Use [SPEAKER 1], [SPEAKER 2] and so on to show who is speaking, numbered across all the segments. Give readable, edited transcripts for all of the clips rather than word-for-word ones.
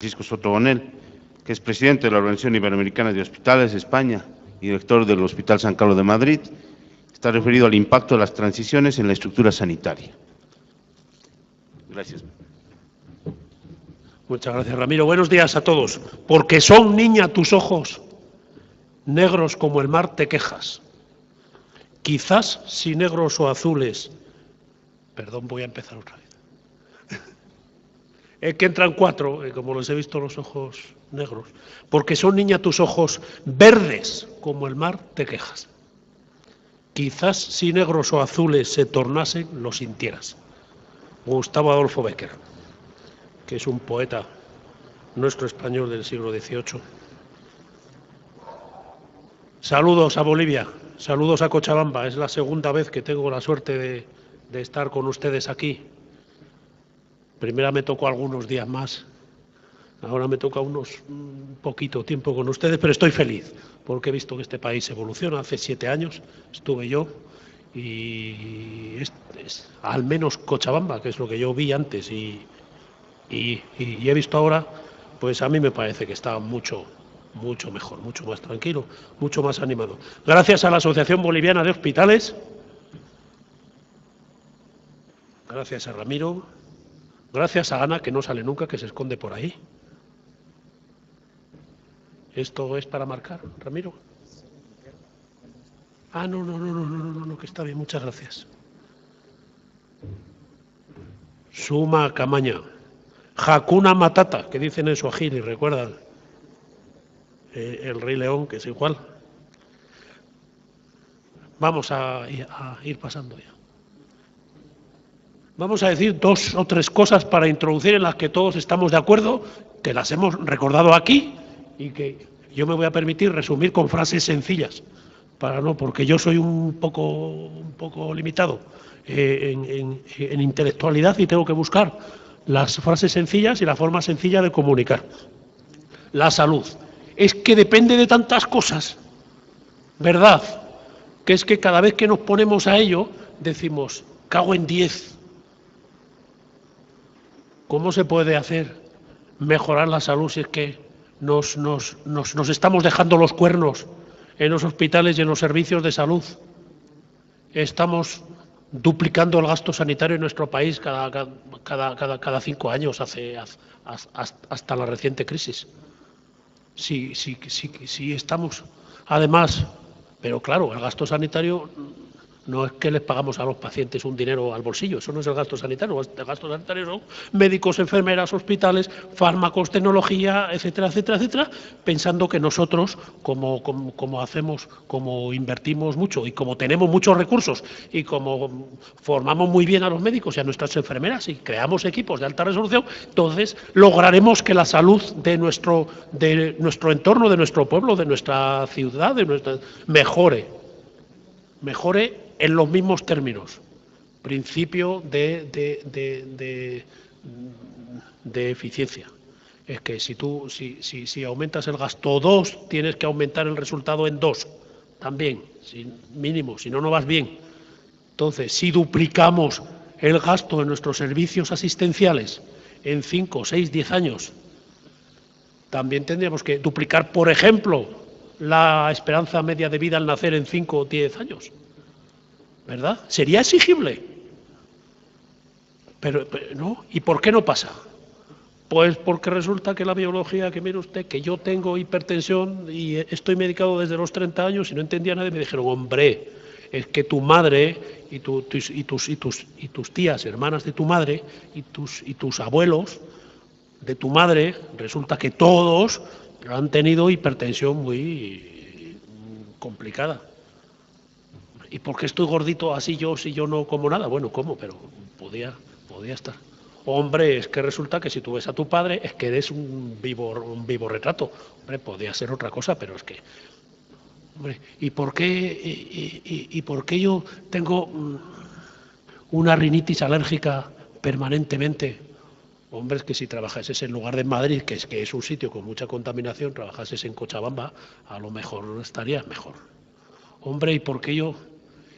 [SPEAKER 1] Francisco Soto Bonel, que es presidente de la Organización Iberoamericana de Hospitales España y director del Hospital San Carlos de Madrid. Está referido al impacto de las transiciones en la estructura sanitaria. Gracias.
[SPEAKER 2] Muchas gracias, Ramiro. Buenos días a todos. Porque son, niña, tus ojos negros como el mar, te quejas. Quizás si negros o azules. Perdón, voy a empezar otra vez. Es que entran cuatro, como les he visto los ojos negros. Porque son, niña, tus ojos verdes como el mar, te quejas. Quizás si negros o azules se tornasen, lo sintieras. Gustavo Adolfo Bécquer, que es un poeta nuestro español del siglo XVIII. Saludos a Bolivia, saludos a Cochabamba. Es la segunda vez que tengo la suerte de estar con ustedes aquí. Primera me tocó algunos días más, ahora me toca un poquito tiempo con ustedes, pero estoy feliz porque he visto que este país evoluciona. Hace 7 años estuve yo y es al menos Cochabamba, que es lo que yo vi antes y he visto ahora, pues a mí me parece que está mucho mejor, mucho más tranquilo, mucho más animado. Gracias a la Asociación Boliviana de Hospitales, gracias a Ramiro, gracias a Ana, que no sale nunca, que se esconde por ahí. ¿Esto es para marcar, Ramiro? Ah, no, que está bien, muchas gracias. Suma Camaña. Hakuna Matata, que dicen en Swahili, recuerdan. El Rey León, que es igual. Vamos a ir pasando ya. Vamos a decir 2 o 3 cosas para introducir en las que todos estamos de acuerdo, que las hemos recordado aquí y que yo me voy a permitir resumir con frases sencillas, porque yo soy un poco limitado en intelectualidad y tengo que buscar las frases sencillas y la forma sencilla de comunicar. La salud. Es que depende de tantas cosas, ¿verdad? Que es que cada vez que nos ponemos a ello decimos, cago en 10. ¿Cómo se puede hacer mejorar la salud si es que nos estamos dejando los cuernos en los hospitales y en los servicios de salud? Estamos duplicando el gasto sanitario en nuestro país cada 5 años hasta la reciente crisis. Sí, estamos, además, pero claro, el gasto sanitario no es que les pagamos a los pacientes un dinero al bolsillo, eso no es el gasto sanitario. El gasto sanitario son médicos, enfermeras, hospitales, fármacos, tecnología, etcétera, etcétera, etcétera, pensando que nosotros, como hacemos, como invertimos mucho y como tenemos muchos recursos y como formamos muy bien a los médicos y a nuestras enfermeras y creamos equipos de alta resolución, entonces lograremos que la salud de nuestro entorno, de nuestro pueblo, de nuestra ciudad, mejore en los mismos términos. Principio de eficiencia. Es que si aumentas el gasto 2, tienes que aumentar el resultado en 2 también, mínimo, si no, no vas bien. Entonces, si duplicamos el gasto de nuestros servicios asistenciales en 5, 6, 10 años, también tendríamos que duplicar, por ejemplo, la esperanza media de vida al nacer en 5 o 10 años. ¿Verdad? ¿Sería exigible? Pero no. ¿Y por qué no pasa? Pues porque resulta que la biología, que mire usted, que yo tengo hipertensión y estoy medicado desde los 30 años y no entendía nada y me dijeron, hombre, es que tu madre y tus tías, hermanas de tu madre y tus abuelos de tu madre, resulta que todos han tenido hipertensión muy complicada. ¿Y por qué estoy gordito así yo si yo no como nada? Bueno, como, pero podía estar. Hombre, es que resulta que si tú ves a tu padre es que eres un vivo retrato. Hombre, podía ser otra cosa, pero es que... Hombre, ¿y por qué yo tengo una rinitis alérgica permanentemente? Hombre, es que si trabajases en lugar de Madrid, que es un sitio con mucha contaminación, trabajases en Cochabamba, a lo mejor estarías mejor. Hombre, ¿y por qué yo...?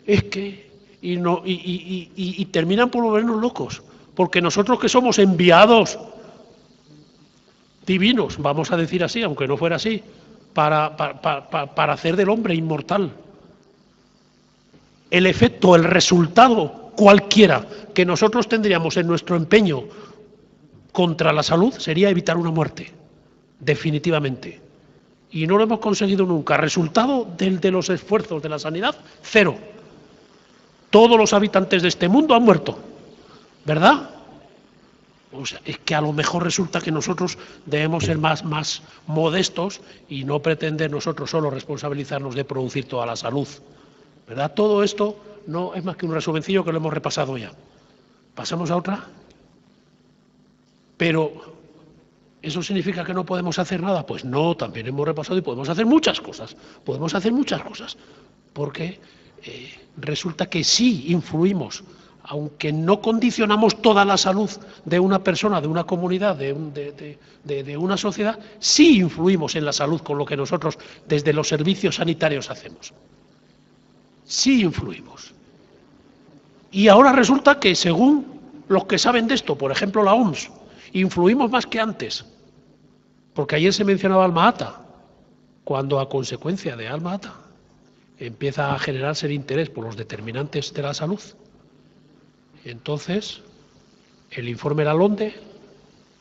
[SPEAKER 2] Es que... Y terminan por volvernos locos, porque nosotros que somos enviados divinos, vamos a decir así, aunque no fuera así, para hacer del hombre inmortal. El efecto, el resultado cualquiera que nosotros tendríamos en nuestro empeño contra la salud sería evitar una muerte, definitivamente. Y no lo hemos conseguido nunca. Resultado de los esfuerzos de la sanidad, cero. Todos los habitantes de este mundo han muerto, ¿verdad? O sea, es que a lo mejor resulta que nosotros debemos ser más modestos y no pretender nosotros solo responsabilizarnos de producir toda la salud, ¿verdad? Todo esto no es más que un resumencillo que lo hemos repasado ya. ¿Pasamos a otra? Pero, ¿eso significa que no podemos hacer nada? Pues no, también hemos repasado y podemos hacer muchas cosas. Podemos hacer muchas cosas, porque resulta que sí influimos, aunque no condicionamos toda la salud de una persona, de una comunidad, de una sociedad, sí influimos en la salud con lo que nosotros desde los servicios sanitarios hacemos. Sí influimos. Y ahora resulta que según los que saben de esto, por ejemplo la OMS, influimos más que antes, porque ayer se mencionaba Alma-Ata, cuando a consecuencia de Alma-Ata empieza a generarse el interés por los determinantes de la salud. Entonces, el informe Lalonde,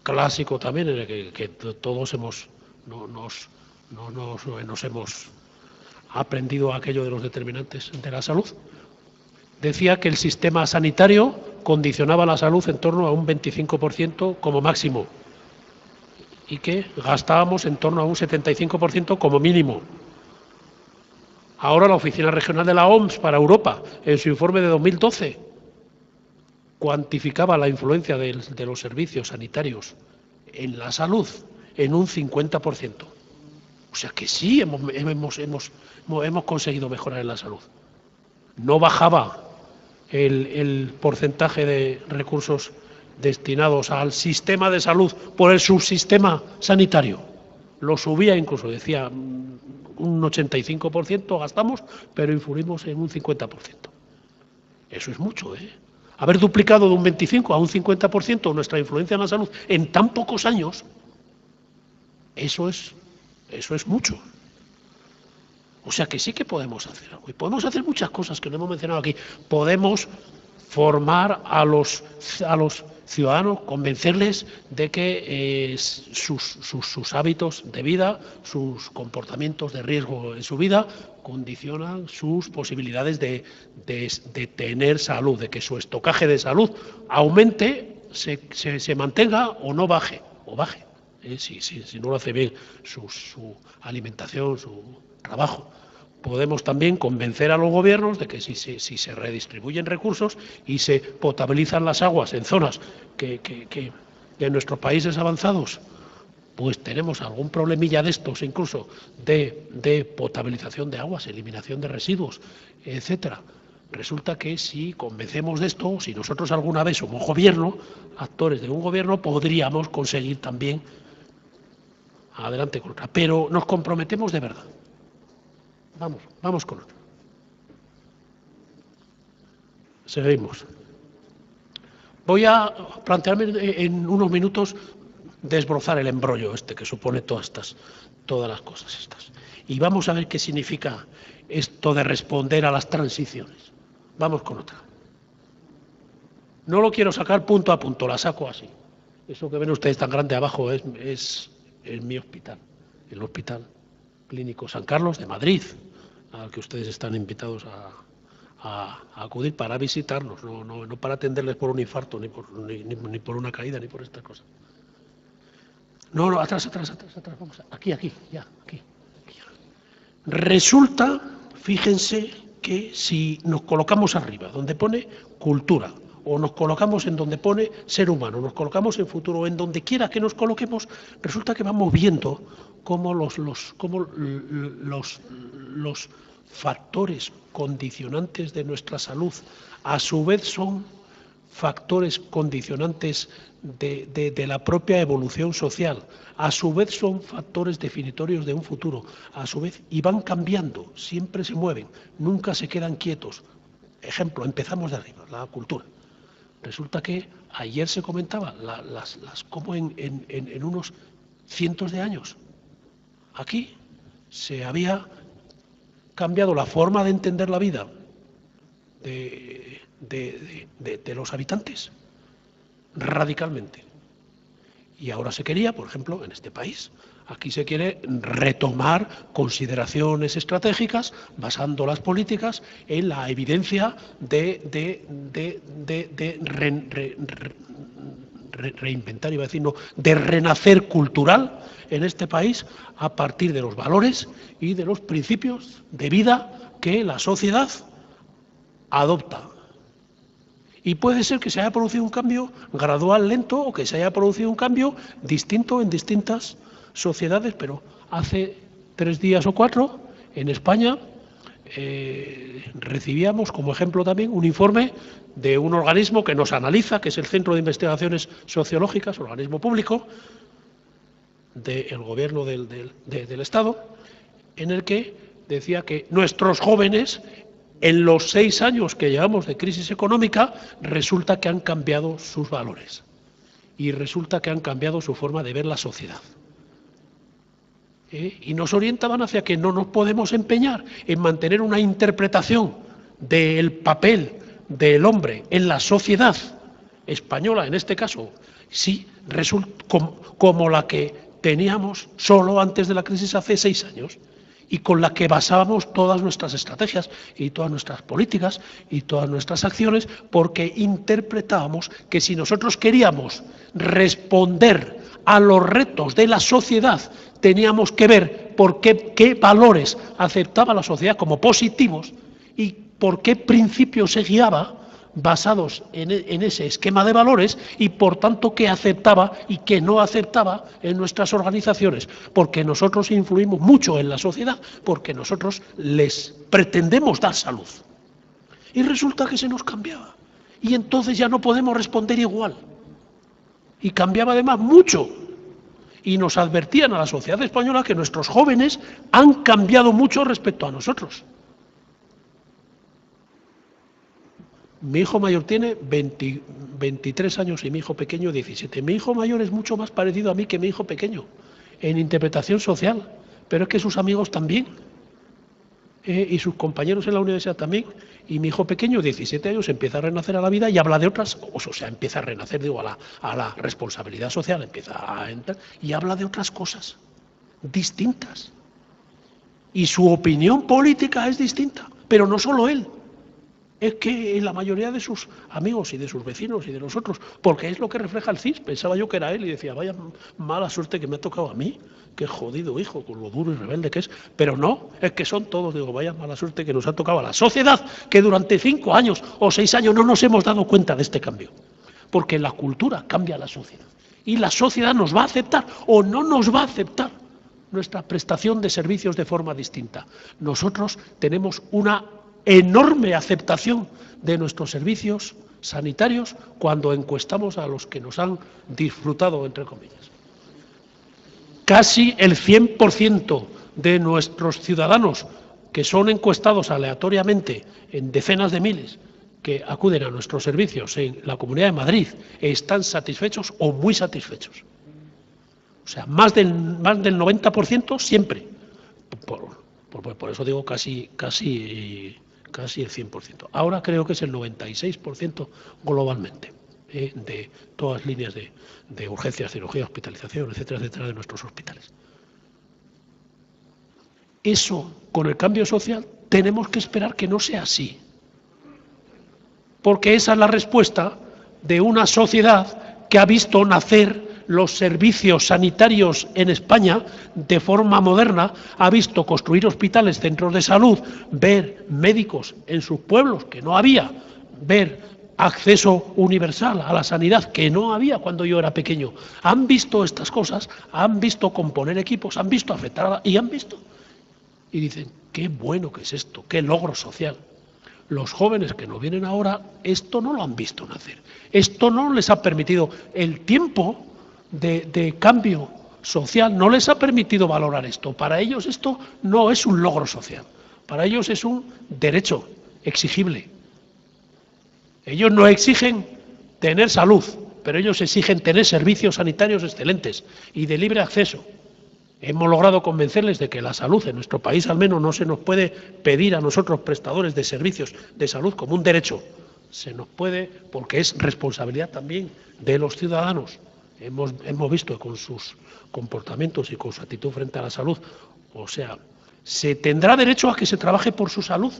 [SPEAKER 2] clásico también, en el que todos nos hemos aprendido aquello de los determinantes de la salud, decía que el sistema sanitario condicionaba la salud en torno a un 25% como máximo y que gastábamos en torno a un 75% como mínimo. Ahora la Oficina Regional de la OMS para Europa, en su informe de 2012, cuantificaba la influencia de los servicios sanitarios en la salud en un 50%. O sea que sí hemos conseguido mejorar en la salud. No bajaba el porcentaje de recursos destinados al sistema de salud por el subsistema sanitario. Lo subía incluso, decía, un 85% gastamos, pero influimos en un 50%. Eso es mucho, ¿eh? Haber duplicado de un 25 a un 50% nuestra influencia en la salud en tan pocos años, eso es mucho. O sea que sí que podemos hacer algo. Y podemos hacer muchas cosas que no hemos mencionado aquí. Podemos formar a los ciudadanos, convencerles de que sus hábitos de vida, sus comportamientos de riesgo en su vida, condicionan sus posibilidades de tener salud, de que su estocaje de salud aumente, se mantenga o no baje, o baje, si no lo hace bien su alimentación, su trabajo. Podemos también convencer a los gobiernos de que si se redistribuyen recursos y se potabilizan las aguas en zonas que en nuestros países avanzados pues tenemos algún problemilla de estos, incluso de potabilización de aguas, eliminación de residuos, etcétera. Resulta que si convencemos de esto, si nosotros alguna vez somos gobierno, actores de un gobierno, podríamos conseguir también adelante con otra. Pero nos comprometemos de verdad. Vamos con otro. Seguimos. Voy a plantearme en unos minutos desbrozar el embrollo que supone todas las cosas estas. Y vamos a ver qué significa esto de responder a las transiciones. Vamos con otra. No lo quiero sacar punto a punto, la saco así. Eso que ven ustedes tan grande abajo es mi hospital, el Hospital Clínico San Carlos de Madrid, al que ustedes están invitados a acudir para visitarnos, no para atenderles por un infarto, ni por una caída, ni por estas cosas. No, atrás, vamos, aquí. Resulta, fíjense, que si nos colocamos arriba, donde pone cultura, o nos colocamos en donde pone ser humano, nos colocamos en futuro, en donde quiera que nos coloquemos, resulta que vamos viendo cómo los factores condicionantes de nuestra salud a su vez son factores condicionantes de la propia evolución social, a su vez son factores definitorios de un futuro, a su vez, y van cambiando, siempre se mueven, nunca se quedan quietos. Ejemplo, empezamos de arriba, la cultura. Resulta que ayer se comentaba cómo en unos cientos de años. Aquí se había cambiado la forma de entender la vida de los habitantes radicalmente. Y ahora se quería, por ejemplo, en este país, aquí se quiere retomar consideraciones estratégicas basando las políticas en la evidencia reinventar, iba a decir, no, de renacer cultural en este país a partir de los valores y de los principios de vida que la sociedad adopta. Y puede ser que se haya producido un cambio gradual, lento, o que se haya producido un cambio distinto en distintas sociedades, pero hace 3 días o 4, en España, recibíamos como ejemplo también un informe de un organismo que nos analiza, que es el Centro de Investigaciones Sociológicas, organismo público del Gobierno del Estado, en el que decía que nuestros jóvenes, en los 6 años que llevamos de crisis económica, resulta que han cambiado sus valores y resulta que han cambiado su forma de ver la sociedad. Y nos orientaban hacia que no nos podemos empeñar en mantener una interpretación del papel del hombre en la sociedad española, en este caso, sí, como la que teníamos solo antes de la crisis hace 6 años. Y con la que basábamos todas nuestras estrategias y todas nuestras políticas y todas nuestras acciones, porque interpretábamos que si nosotros queríamos responder a los retos de la sociedad, teníamos que ver por qué valores aceptaba la sociedad como positivos y por qué principios se guiaba basados en ese esquema de valores y, por tanto, qué aceptaba y qué no aceptaba en nuestras organizaciones, porque nosotros influimos mucho en la sociedad, porque nosotros les pretendemos dar salud. Y resulta que se nos cambiaba. Y entonces ya no podemos responder igual. Y cambiaba además mucho. Y nos advertían a la sociedad española que nuestros jóvenes han cambiado mucho respecto a nosotros. Mi hijo mayor tiene 23 años y mi hijo pequeño 17. Mi hijo mayor es mucho más parecido a mí que mi hijo pequeño en interpretación social, pero es que sus amigos también, y sus compañeros en la universidad también. Y mi hijo pequeño, 17 años, empieza a renacer a la vida y habla de otras, o sea, empieza a renacer, digo, a la responsabilidad social, empieza a entrar y habla de otras cosas distintas. Y su opinión política es distinta, pero no solo él. Es que la mayoría de sus amigos y de sus vecinos y de los otros, porque es lo que refleja el CIS. Pensaba yo que era él y decía, vaya mala suerte que me ha tocado a mí, qué jodido hijo, con lo duro y rebelde que es. Pero no, es que son todos, digo, vaya mala suerte que nos ha tocado a la sociedad, que durante 5 años o 6 años no nos hemos dado cuenta de este cambio. Porque la cultura cambia a la sociedad. Y la sociedad nos va a aceptar o no nos va a aceptar nuestra prestación de servicios de forma distinta. Nosotros tenemos una enorme aceptación de nuestros servicios sanitarios cuando encuestamos a los que nos han disfrutado, entre comillas. Casi el 100% de nuestros ciudadanos que son encuestados aleatoriamente en decenas de miles que acuden a nuestros servicios en la Comunidad de Madrid están satisfechos o muy satisfechos. O sea, más del 90% siempre. Por eso digo casi el 100%. Ahora creo que es el 96% globalmente de todas las líneas de urgencias, cirugía, hospitalización, etcétera, etcétera, de nuestros hospitales. Eso, con el cambio social, tenemos que esperar que no sea así. Porque esa es la respuesta de una sociedad que ha visto nacer los servicios sanitarios en España de forma moderna, ha visto construir hospitales, centros de salud, ver médicos en sus pueblos, que no había, ver acceso universal a la sanidad, que no había cuando yo era pequeño. Han visto estas cosas, han visto componer equipos, han visto afectar y han visto. Y dicen, qué bueno que es esto, qué logro social. Los jóvenes que nos vienen ahora, esto no lo han visto nacer. Esto no les ha permitido el tiempo de cambio social, no les ha permitido valorar esto. Para ellos esto no es un logro social, para ellos es un derecho exigible. Ellos no exigen tener salud, pero ellos exigen tener servicios sanitarios excelentes y de libre acceso. Hemos logrado convencerles de que la salud en nuestro país al menos no se nos puede pedir a nosotros prestadores de servicios de salud como un derecho. Se nos puede porque es responsabilidad también de los ciudadanos. Hemos visto con sus comportamientos y con su actitud frente a la salud, o sea, se tendrá derecho a que se trabaje por su salud,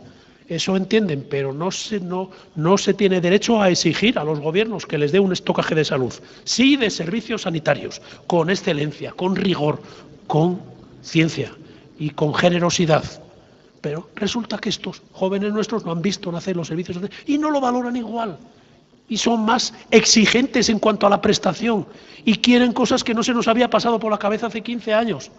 [SPEAKER 2] eso entienden, pero no se tiene derecho a exigir a los gobiernos que les dé un estocaje de salud, sí de servicios sanitarios, con excelencia, con rigor, con ciencia y con generosidad. Pero resulta que estos jóvenes nuestros no han visto nacer los servicios y no lo valoran igual. Y son más exigentes en cuanto a la prestación y quieren cosas que no se nos había pasado por la cabeza hace 15 años.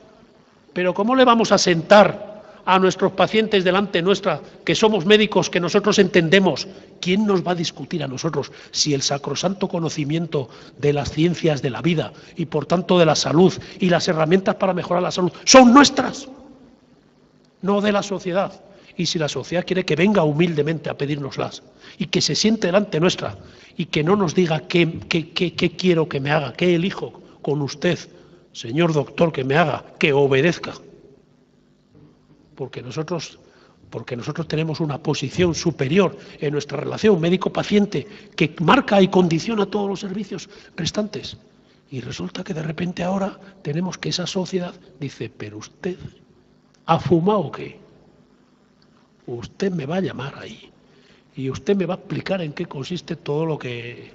[SPEAKER 2] Pero ¿cómo le vamos a sentar a nuestros pacientes delante nuestra, que somos médicos, que nosotros entendemos? ¿Quién nos va a discutir a nosotros si el sacrosanto conocimiento de las ciencias de la vida y por tanto de la salud y las herramientas para mejorar la salud son nuestras, no de la sociedad? Y si la sociedad quiere que venga humildemente a pedírnoslas y que se siente delante nuestra y que no nos diga qué quiero que me haga, qué elijo con usted, señor doctor, que me haga, que obedezca. Porque nosotros tenemos una posición superior en nuestra relación médico-paciente que marca y condiciona todos los servicios restantes. Y resulta que de repente ahora tenemos que esa sociedad dice, pero usted, ¿ha fumado o qué? Usted me va a llamar ahí y usted me va a explicar en qué consiste todo lo que...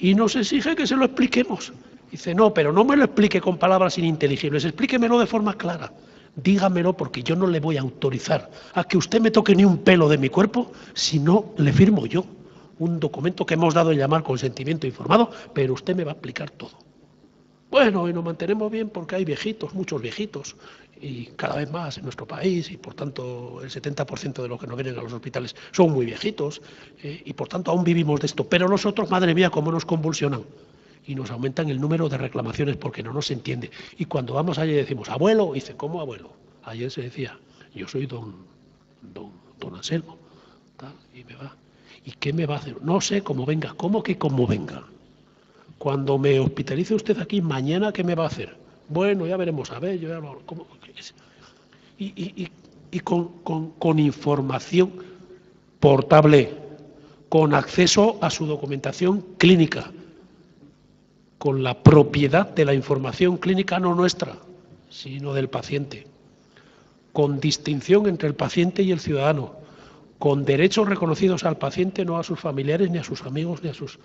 [SPEAKER 2] Y nos exige que se lo expliquemos. Dice, no, pero no me lo explique con palabras ininteligibles, explíquemelo de forma clara. Dígamelo porque yo no le voy a autorizar a que usted me toque ni un pelo de mi cuerpo si no le firmo yo un documento que hemos dado en llamar consentimiento informado, pero usted me va a explicar todo. Bueno, y nos mantenemos bien porque hay viejitos, muchos viejitos, y cada vez más en nuestro país, y por tanto el 70% de los que nos vienen a los hospitales son muy viejitos, y por tanto aún vivimos de esto. Pero los otros, madre mía, cómo nos convulsionan. Y nos aumentan el número de reclamaciones porque no nos entiende. Y cuando vamos allí decimos, abuelo, y dice, ¿cómo abuelo? Ayer se decía, yo soy don Anselmo, tal, y me va. ¿Y qué me va a hacer? No sé cómo venga. ¿Cómo que cómo venga? Cuando me hospitalice usted aquí, mañana, ¿qué me va a hacer? Bueno, ya veremos, a ver, yo ya lo... ¿Cómo? Y con información portable, con acceso a su documentación clínica, con la propiedad de la información clínica no nuestra, sino del paciente, con distinción entre el paciente y el ciudadano, con derechos reconocidos al paciente, no a sus familiares, ni a sus amigos, ni a sus...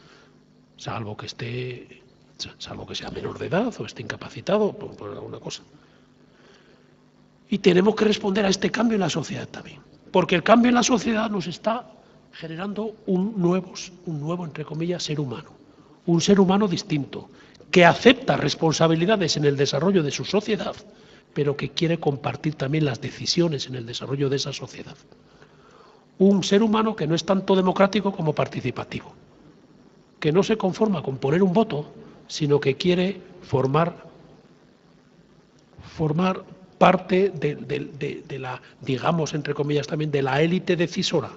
[SPEAKER 2] salvo que sea menor de edad o esté incapacitado por alguna cosa. Y tenemos que responder a este cambio en la sociedad también, porque el cambio en la sociedad nos está generando un nuevo, entre comillas, ser humano. Un ser humano distinto, que acepta responsabilidades en el desarrollo de su sociedad, pero que quiere compartir también las decisiones en el desarrollo de esa sociedad. Un ser humano que no es tanto democrático como participativo, que no se conforma con poner un voto, sino que quiere formar parte de la, digamos, entre comillas también, de la élite decisora,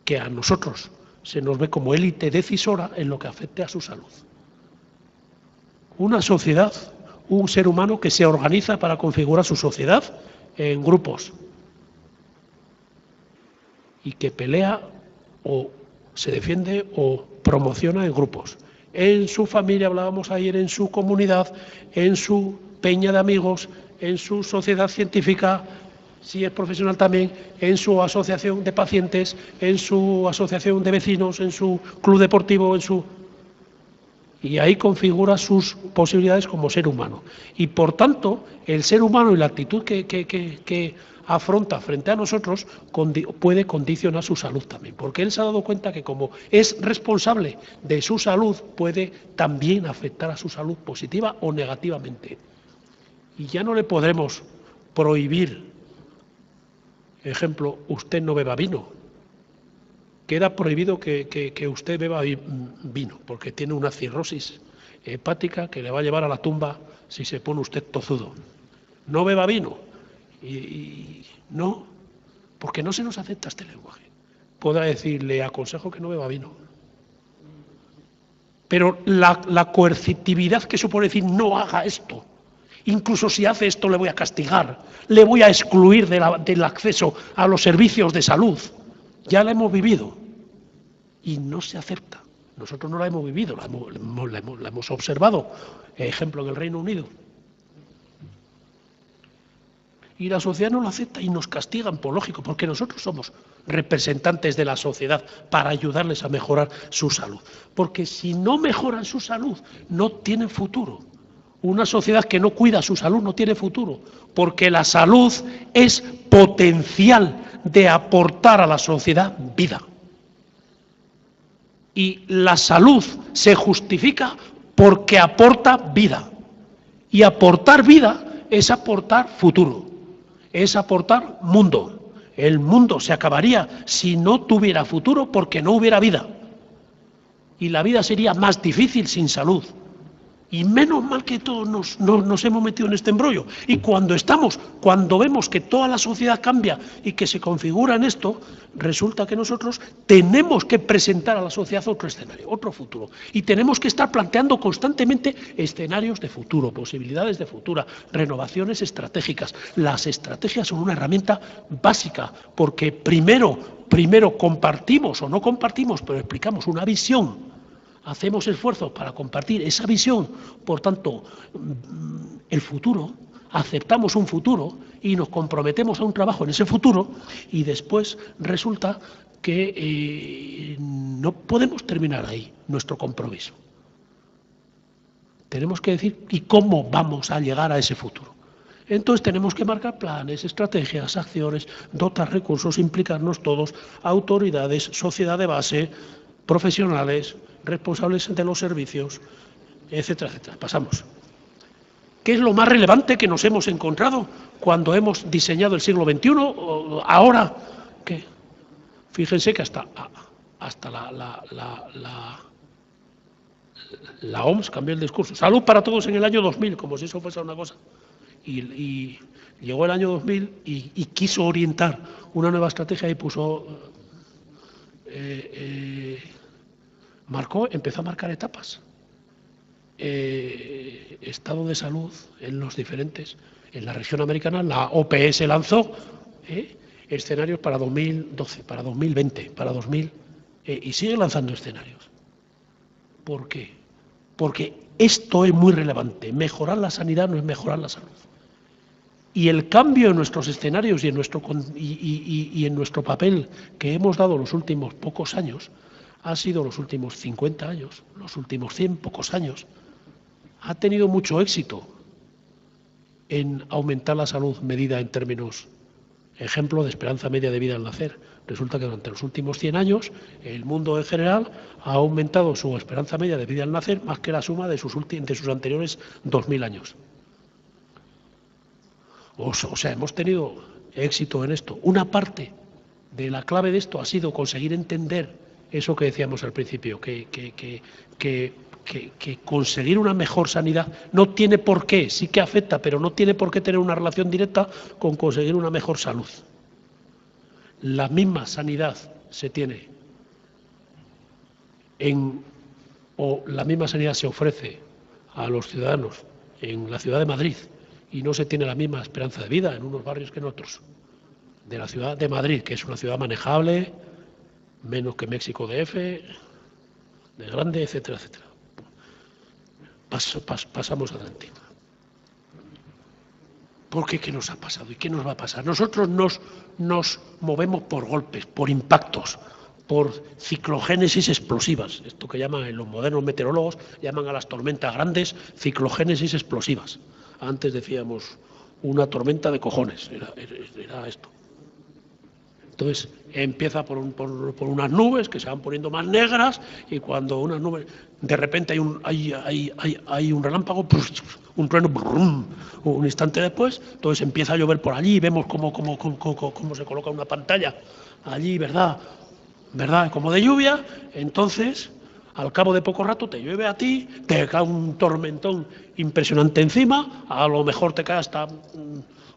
[SPEAKER 2] que a nosotros se nos ve como élite decisora en lo que afecte a su salud. Una sociedad, un ser humano que se organiza para configurar su sociedad en grupos y que pelea o se defiende o promociona en grupos. En su familia, hablábamos ayer, en su comunidad, en su peña de amigos, en su sociedad científica, si es profesional también, en su asociación de pacientes, en su asociación de vecinos, en su club deportivo, y ahí configura sus posibilidades como ser humano. Y por tanto, el ser humano y la actitud que afronta frente a nosotros puede condicionar su salud también, porque él se ha dado cuenta que como es responsable de su salud, puede también afectar a su salud positiva o negativamente. Y ya no le podremos prohibir, ejemplo, usted no beba vino. Queda prohibido que usted beba vino, porque tiene una cirrosis hepática que le va a llevar a la tumba si se pone usted tozudo. No beba vino. Y no, porque no se nos acepta este lenguaje. Podrá decir, le aconsejo que no beba vino. Pero la coercitividad que supone decir no haga esto, incluso si hace esto le voy a castigar, le voy a excluir del acceso a los servicios de salud, ya la hemos vivido y no se acepta. Nosotros no la hemos vivido, la hemos observado, ejemplo en el Reino Unido. Y la sociedad no lo acepta y nos castigan, por lógico, porque nosotros somos representantes de la sociedad para ayudarles a mejorar su salud. Porque si no mejoran su salud, no tienen futuro. Una sociedad que no cuida su salud no tiene futuro, porque la salud es potencial de aportar a la sociedad vida. Y la salud se justifica porque aporta vida. Y aportar vida es aportar futuro, es aportar mundo. El mundo se acabaría si no tuviera futuro porque no hubiera vida. Y la vida sería más difícil sin salud. Y menos mal que todos nos hemos metido en este embrollo. Y cuando vemos que toda la sociedad cambia y que se configura en esto, resulta que nosotros tenemos que presentar a la sociedad otro escenario, otro futuro. Y tenemos que estar planteando constantemente escenarios de futuro, posibilidades de futuro, renovaciones estratégicas. Las estrategias son una herramienta básica, porque primero compartimos o no compartimos, pero explicamos una visión. Hacemos esfuerzos para compartir esa visión, por tanto, el futuro, aceptamos un futuro y nos comprometemos a un trabajo en ese futuro y después resulta que no podemos terminar ahí nuestro compromiso. Tenemos que decir, ¿y cómo vamos a llegar a ese futuro? Entonces tenemos que marcar planes, estrategias, acciones, dotar recursos, implicarnos todos, autoridades, sociedad de base, profesionales, responsables de los servicios, etcétera, etcétera. Pasamos. ¿Qué es lo más relevante que nos hemos encontrado cuando hemos diseñado el siglo XXI? Ahora, ¿qué? Fíjense que hasta la OMS cambió el discurso. Salud para todos en el año 2000, como si eso fuese una cosa. Y llegó el año 2000 y quiso orientar una nueva estrategia y puso... empezó a marcar etapas. Estado de salud en los diferentes, en la región americana, la OPS lanzó escenarios para 2012, para 2020, para 2000, y sigue lanzando escenarios. ¿Por qué? Porque esto es muy relevante. Mejorar la sanidad no es mejorar la salud. Y el cambio en nuestros escenarios y en nuestro papel que hemos dado los últimos pocos años, ha sido los últimos 50 años, los últimos 100 pocos años, ha tenido mucho éxito en aumentar la salud medida en términos, ejemplo, de esperanza media de vida al nacer. Resulta que durante los últimos 100 años el mundo en general ha aumentado su esperanza media de vida al nacer más que la suma de sus anteriores 2000 años. O sea, hemos tenido éxito en esto. Una parte de la clave de esto ha sido conseguir entender eso que decíamos al principio, que conseguir una mejor sanidad no tiene por qué, sí que afecta, pero no tiene por qué tener una relación directa con conseguir una mejor salud. La misma sanidad se tiene o la misma sanidad se ofrece a los ciudadanos en la ciudad de Madrid y no se tiene la misma esperanza de vida en unos barrios que en otros. De la ciudad de Madrid, que es una ciudad manejable, menos que México DF, de grande, etcétera, etcétera. Pasamos adelante. ¿Por qué? ¿Qué nos ha pasado? ¿Y qué nos va a pasar? Nosotros nos movemos por golpes, por impactos, por ciclogénesis explosivas. Esto que llaman los modernos meteorólogos, llaman a las tormentas grandes ciclogénesis explosivas. Antes decíamos una tormenta de cojones, era esto. Entonces empieza por unas nubes que se van poniendo más negras y cuando unas nubes, de repente hay un relámpago, un trueno, un instante después, entonces empieza a llover por allí y vemos cómo se coloca una pantalla allí, ¿verdad? Como de lluvia, entonces al cabo de poco rato te llueve a ti, te cae un tormentón impresionante encima, a lo mejor te cae hasta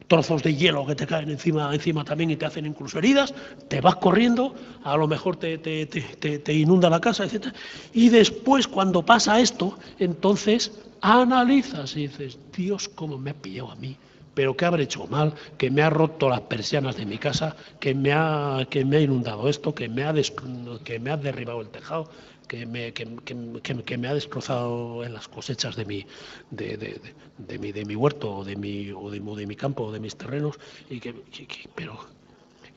[SPEAKER 2] trozos de hielo que te caen encima también y te hacen incluso heridas, te vas corriendo, a lo mejor te inunda la casa, etc. Y después, cuando pasa esto, entonces analizas y dices, Dios, cómo me ha pillado a mí, pero ¿qué habré hecho mal? Que me ha roto las persianas de mi casa, que me ha inundado esto, que me ha derribado el tejado, que me ha destrozado en las cosechas de mi huerto o de mi campo o de mis terrenos,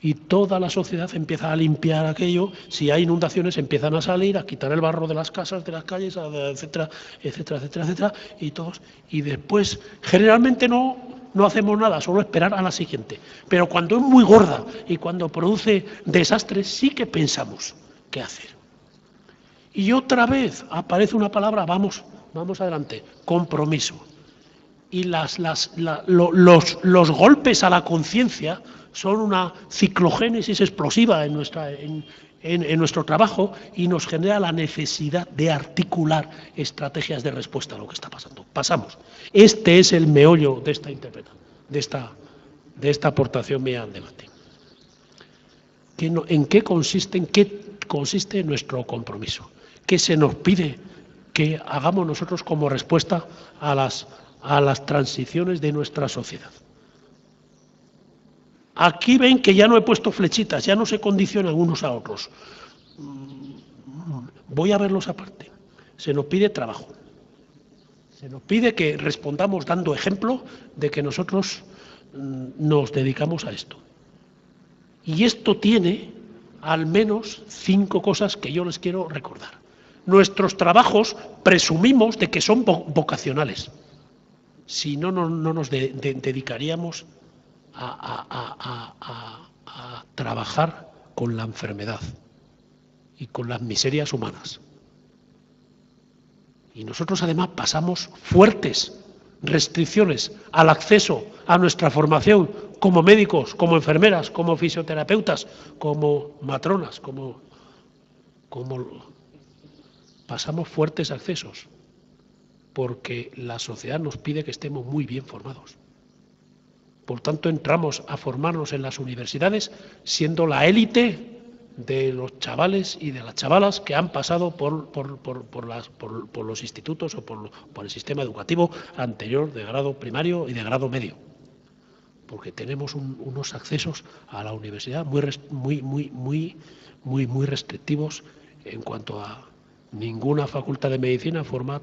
[SPEAKER 2] y toda la sociedad empieza a limpiar aquello. Si hay inundaciones empiezan a salir, a quitar el barro de las casas, de las calles, etcétera, etcétera, etcétera, etcétera, y después generalmente no hacemos nada, solo esperar a la siguiente. Pero cuando es muy gorda y cuando produce desastres, sí que pensamos qué hacer. Y otra vez aparece una palabra, vamos adelante, compromiso. Y los golpes a la conciencia son una ciclogénesis explosiva en nuestro trabajo y nos genera la necesidad de articular estrategias de respuesta a lo que está pasando. Pasamos. Este es el meollo de esta interpretación, de esta aportación mía al debate. ¿En qué consiste nuestro compromiso? ¿Qué se nos pide que hagamos nosotros como respuesta a las transiciones de nuestra sociedad? Aquí ven que ya no he puesto flechitas, ya no se condicionan unos a otros. Voy a verlos aparte. Se nos pide trabajo. Se nos pide que respondamos dando ejemplo de que nosotros nos dedicamos a esto. Y esto tiene al menos 5 cosas que yo les quiero recordar. Nuestros trabajos presumimos de que son vocacionales. Si no, no nos dedicaríamos a trabajar con la enfermedad y con las miserias humanas. Y nosotros además pasamos fuertes restricciones al acceso a nuestra formación como médicos, como enfermeras, como fisioterapeutas, como matronas, pasamos fuertes accesos, porque la sociedad nos pide que estemos muy bien formados. Por tanto, entramos a formarnos en las universidades siendo la élite de los chavales y de las chavalas que han pasado por los institutos o por el sistema educativo anterior de grado primario y de grado medio. Porque tenemos unos accesos a la universidad muy restrictivos en cuanto a ninguna facultad de medicina forma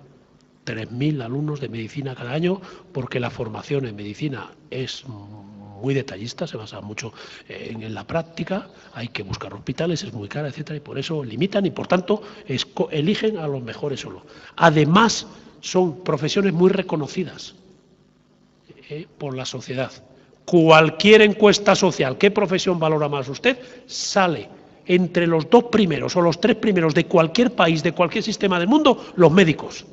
[SPEAKER 2] 3.000 alumnos de medicina cada año, porque la formación en medicina es muy detallista, se basa mucho en la práctica, hay que buscar hospitales, es muy cara, etcétera, y por eso limitan y por tanto eligen a los mejores solo. Además, son profesiones muy reconocidas por la sociedad. Cualquier encuesta social, ¿qué profesión valora más usted? Sale entre los 2 primeros o los 3 primeros de cualquier país, de cualquier sistema del mundo, los médicos.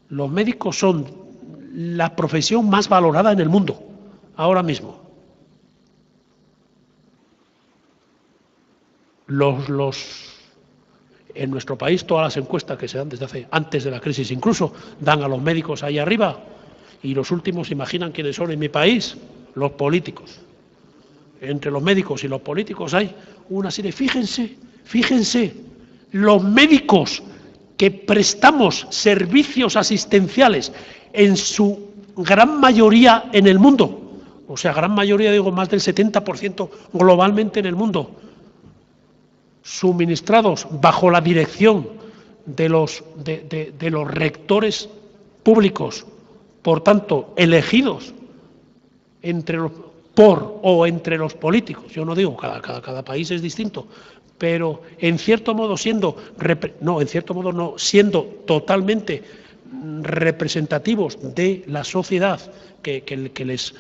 [SPEAKER 2] Los médicos son la profesión más valorada en el mundo, ahora mismo. En nuestro país, todas las encuestas que se dan desde antes de la crisis incluso, dan a los médicos ahí arriba, y los últimos imaginan quiénes son en mi país, los políticos. Entre los médicos y los políticos hay una serie. Fíjense, los médicos que prestamos servicios asistenciales en su gran mayoría en el mundo, o sea, gran mayoría, digo, más del 70% globalmente en el mundo, suministrados bajo la dirección de los rectores públicos, por tanto, elegidos entre los políticos. Yo no digo, cada país es distinto, pero en cierto modo siendo totalmente representativos de la sociedad que les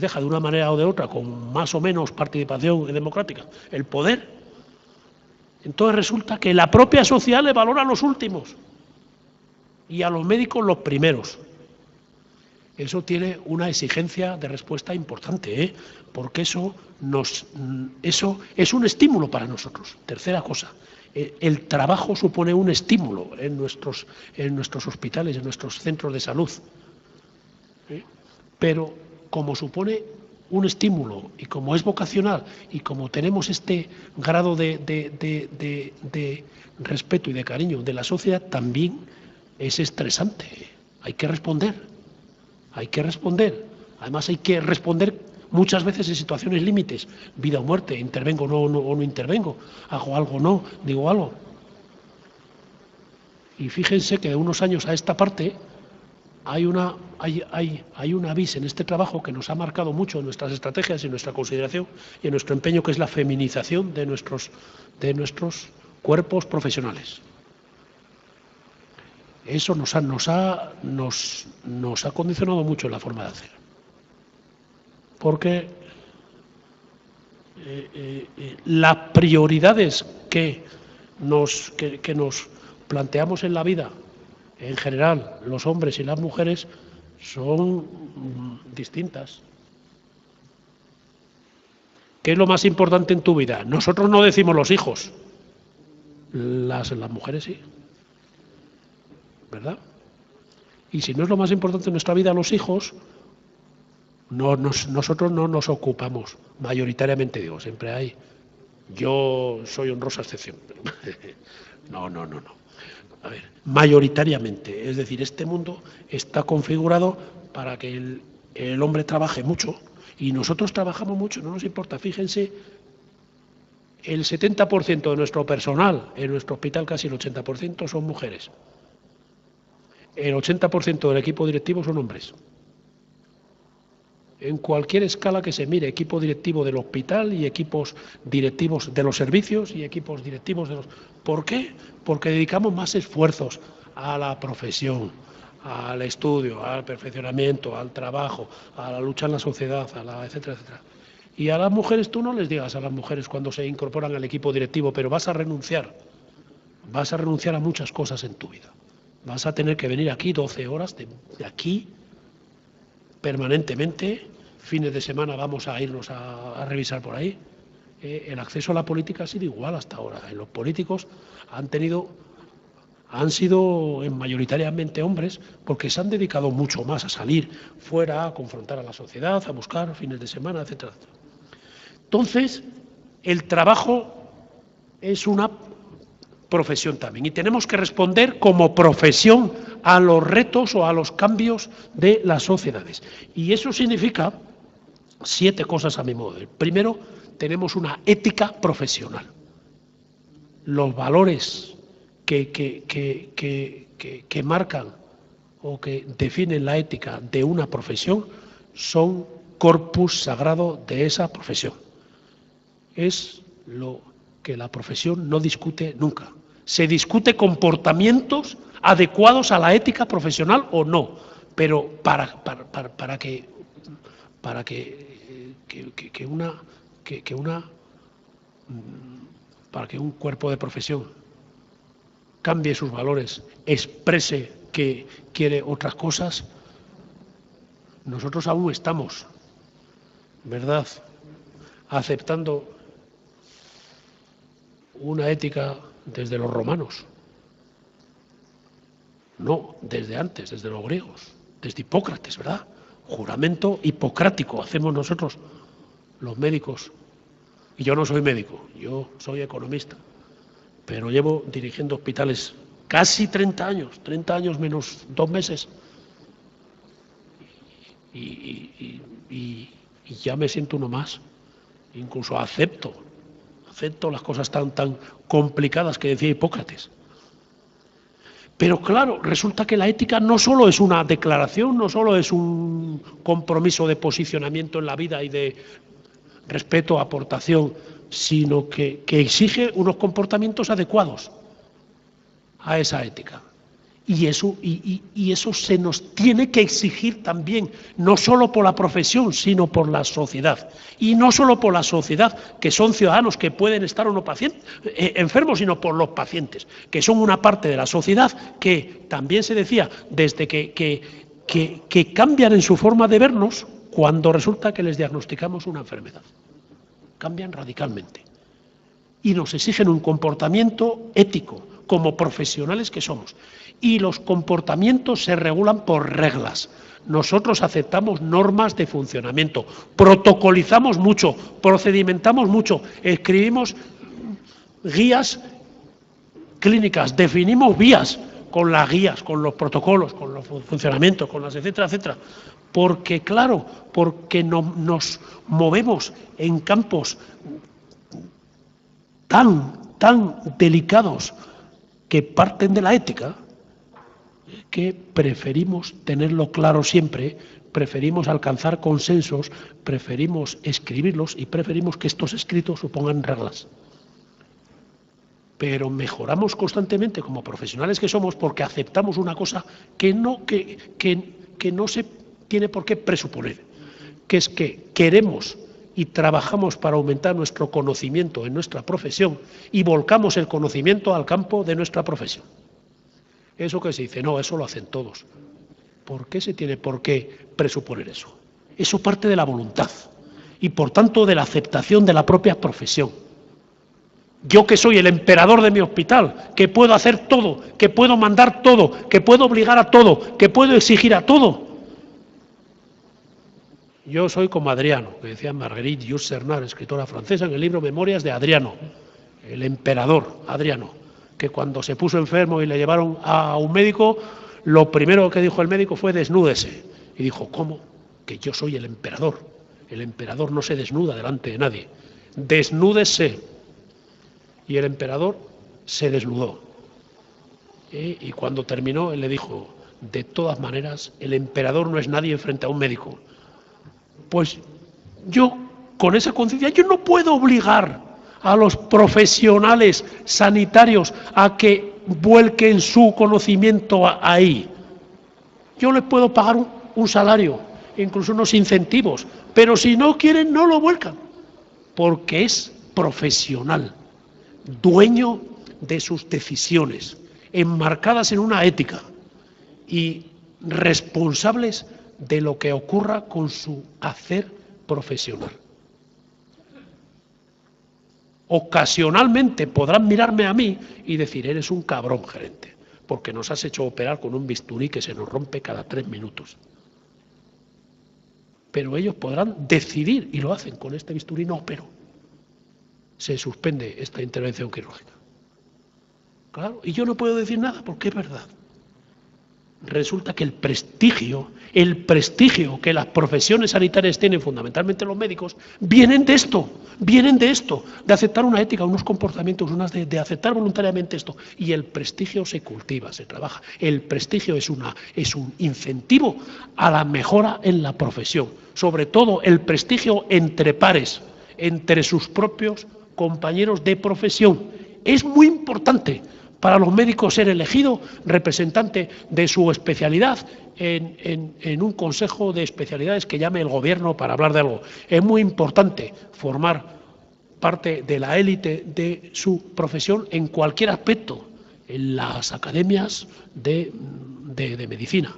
[SPEAKER 2] deja de una manera o de otra, con más o menos participación democrática, el poder. Entonces resulta que la propia sociedad le valora a los últimos y a los médicos los primeros. Eso tiene una exigencia de respuesta importante, porque eso es un estímulo para nosotros. Tercera cosa, El trabajo supone un estímulo en nuestros hospitales, en nuestros centros de salud. Pero como supone un estímulo y como es vocacional y como tenemos este grado de respeto y de cariño de la sociedad, también es estresante. Hay que responder. Además hay que responder muchas veces en situaciones límites, vida o muerte, intervengo o no intervengo, hago algo o no, digo algo. Y fíjense que de unos años a esta parte hay un aviso en este trabajo que nos ha marcado mucho en nuestras estrategias y en nuestra consideración y en nuestro empeño, que es la feminización de nuestros cuerpos profesionales. Eso nos ha condicionado mucho en la forma de hacer. Porque las prioridades que nos planteamos en la vida, en general, los hombres y las mujeres, son distintas. ¿Qué es lo más importante en tu vida? Nosotros no decimos los hijos, las mujeres sí, ¿verdad? Y si no es lo más importante en nuestra vida los hijos, nosotros no nos ocupamos, mayoritariamente digo, siempre hay. Yo soy honrosa excepción. No. A ver, mayoritariamente, es decir, este mundo está configurado para que el hombre trabaje mucho y nosotros trabajamos mucho, no nos importa. Fíjense, el 70% de nuestro personal en nuestro hospital, casi el 80%, son mujeres. El 80% del equipo directivo son hombres. En cualquier escala que se mire, equipo directivo del hospital y equipos directivos de los servicios y equipos directivos de los... ¿Por qué? Porque dedicamos más esfuerzos a la profesión, al estudio, al perfeccionamiento, al trabajo, a la lucha en la sociedad, etcétera, etcétera. Y a las mujeres, tú no les digas a las mujeres cuando se incorporan al equipo directivo, pero vas a renunciar a muchas cosas en tu vida. Vas a tener que venir aquí 12 horas de aquí permanentemente, fines de semana vamos a irnos a revisar por ahí. El acceso a la política ha sido igual hasta ahora. Los políticos han sido mayoritariamente hombres porque se han dedicado mucho más a salir fuera, a confrontar a la sociedad, a buscar fines de semana, etcétera, etcétera. Entonces, el trabajo es una profesión también y tenemos que responder como profesión a los retos o a los cambios de las sociedades. Y eso significa 7 cosas a mi modo de ver. Primero, tenemos una ética profesional. Los valores que marcan o que definen la ética de una profesión son corpus sagrado de esa profesión. Es lo que la profesión no discute nunca. Se discute comportamientos adecuados a la ética profesional o no, pero para que un cuerpo de profesión cambie sus valores, exprese que quiere otras cosas, nosotros aún estamos, ¿verdad?, aceptando una ética desde los romanos, no desde antes, desde los griegos, desde Hipócrates, ¿verdad? Juramento hipocrático hacemos nosotros, los médicos. Y yo no soy médico, yo soy economista, pero llevo dirigiendo hospitales casi 30 años menos 2 meses. Y ya me siento uno más, incluso acepto las cosas tan complicadas que decía Hipócrates. Pero claro, resulta que la ética no solo es una declaración, no solo es un compromiso de posicionamiento en la vida y de respeto, aportación, sino que exige unos comportamientos adecuados a esa ética. Y eso se nos tiene que exigir también, no solo por la profesión, sino por la sociedad. Y no solo por la sociedad, que son ciudadanos que pueden estar o no enfermos, sino por los pacientes, que son una parte de la sociedad que también se decía, desde que cambian en su forma de vernos cuando resulta que les diagnosticamos una enfermedad. Cambian radicalmente. y nos exigen un comportamiento ético, como profesionales que somos. Y los comportamientos se regulan por reglas. Nosotros aceptamos normas de funcionamiento, protocolizamos mucho, procedimentamos mucho, escribimos guías clínicas, definimos vías con las guías, con los protocolos, con los funcionamientos, con las etcétera, etcétera. Porque, claro, porque nos movemos en campos tan delicados que parten de la ética, que preferimos tenerlo claro siempre, preferimos alcanzar consensos, preferimos escribirlos y preferimos que estos escritos supongan reglas. Pero mejoramos constantemente como profesionales que somos porque aceptamos una cosa que no se tiene por qué presuponer, que es que queremos y trabajamos para aumentar nuestro conocimiento en nuestra profesión y volcamos el conocimiento al campo de nuestra profesión. Eso que se dice, no, eso lo hacen todos. ¿Por qué se tiene por qué presuponer eso? Eso parte de la voluntad y, por tanto, de la aceptación de la propia profesión. Yo que soy el emperador de mi hospital, que puedo hacer todo, que puedo mandar todo, que puedo obligar a todo, que puedo exigir a todo. Yo soy como Adriano, que decía Marguerite Yourcenar, escritora francesa, en el libro Memorias de Adriano, el emperador Adriano, que cuando se puso enfermo y le llevaron a un médico, lo primero que dijo el médico fue desnúdese. Y dijo, ¿cómo? Que yo soy el emperador. El emperador no se desnuda delante de nadie. Desnúdese. Y el emperador se desnudó. Y cuando terminó, él le dijo, de todas maneras, el emperador no es nadie frente a un médico. Pues yo, con esa conciencia, yo no puedo obligar a los profesionales sanitarios a que vuelquen su conocimiento ahí. Yo les puedo pagar un salario, incluso unos incentivos, pero si no quieren, no lo vuelcan, porque es profesional, dueño de sus decisiones, enmarcadas en una ética y responsables de lo que ocurra con su hacer profesional. Ocasionalmente podrán mirarme a mí y decir, eres un cabrón, gerente, porque nos has hecho operar con un bisturí que se nos rompe cada 3 minutos. Pero ellos podrán decidir, y lo hacen, con este bisturí no opero. Se suspende esta intervención quirúrgica. Claro, y yo no puedo decir nada porque es verdad. Resulta que el prestigio que las profesiones sanitarias tienen, fundamentalmente los médicos, vienen de esto, de aceptar una ética, unos comportamientos, de aceptar voluntariamente esto. Y el prestigio se cultiva, se trabaja. El prestigio es un incentivo a la mejora en la profesión. Sobre todo el prestigio entre pares, entre sus propios compañeros de profesión. Es muy importante para los médicos ser elegido representante de su especialidad en un consejo de especialidades que llame el gobierno para hablar de algo. Es muy importante formar parte de la élite de su profesión en cualquier aspecto, en las academias de medicina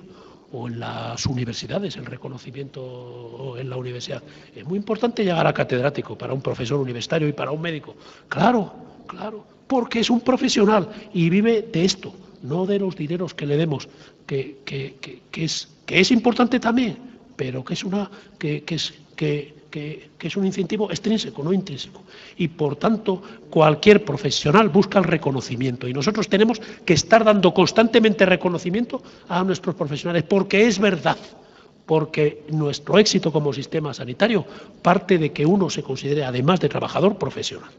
[SPEAKER 2] o en las universidades, el reconocimiento en la universidad. Es muy importante llegar a catedrático para un profesor universitario y para un médico. Claro, porque es un profesional y vive de esto, no de los dineros que le demos, que es importante también, pero que es un incentivo extrínseco, no intrínseco. Y por tanto, cualquier profesional busca el reconocimiento y nosotros tenemos que estar dando constantemente reconocimiento a nuestros profesionales, porque es verdad, porque nuestro éxito como sistema sanitario parte de que uno se considere, además de trabajador, profesional.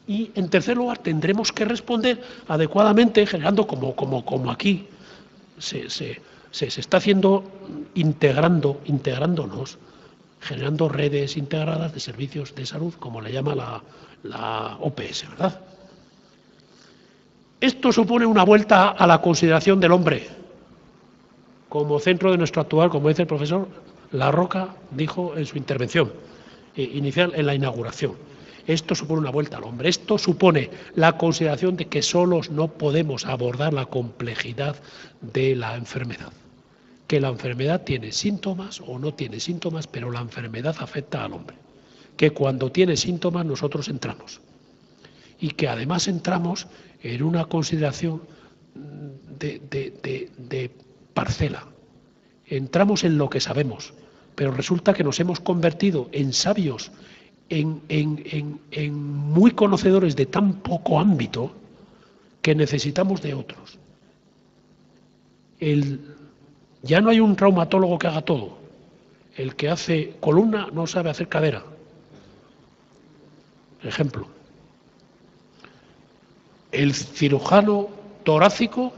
[SPEAKER 2] Y, en tercer lugar, tendremos que responder adecuadamente, generando, como aquí se está haciendo, integrándonos, generando redes integradas de servicios de salud, como le llama la OPS, ¿verdad? Esto supone una vuelta a la consideración del hombre como centro de nuestro actuar, como dice el profesor La Roca, dijo en su intervención inicial en la inauguración. Esto supone una vuelta al hombre, esto supone la consideración de que solos no podemos abordar la complejidad de la enfermedad. Que la enfermedad tiene síntomas o no tiene síntomas, pero la enfermedad afecta al hombre. Que cuando tiene síntomas nosotros entramos. y que además entramos en una consideración de parcela. Entramos en lo que sabemos, pero resulta que nos hemos convertido en sabios, en muy conocedores de tan poco ámbito que necesitamos de otros. Ya no hay un traumatólogo que haga todo. El que hace columna no sabe hacer cadera. Ejemplo. El cirujano torácico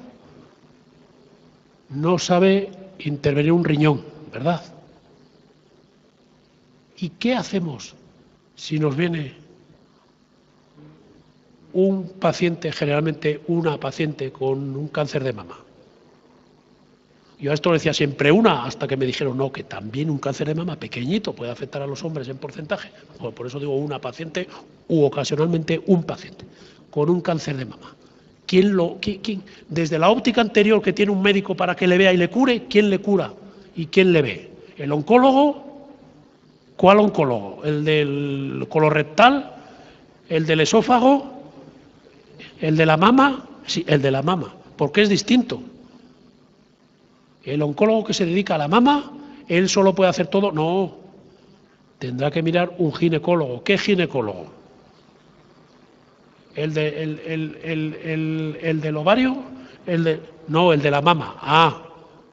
[SPEAKER 2] no sabe intervenir un riñón, ¿verdad? ¿Y qué hacemos si nos viene un paciente, generalmente una paciente con un cáncer de mama? Yo a esto le decía siempre una, hasta que me dijeron no, que también un cáncer de mama pequeñito puede afectar a los hombres en porcentaje. Bueno, por eso digo una paciente u ocasionalmente un paciente con un cáncer de mama. ¿Quién desde la óptica anterior que tiene un médico para que le vea y le cure, quién le cura y quién le ve? ¿El oncólogo? ¿Cuál oncólogo? ¿El del colorectal? ¿El del esófago? ¿El de la mama? Sí, el de la mama, porque es distinto. El oncólogo que se dedica a la mama, él solo puede hacer todo. No, tendrá que mirar un ginecólogo. ¿Qué ginecólogo? ¿El del ovario? No, el de la mama. Ah,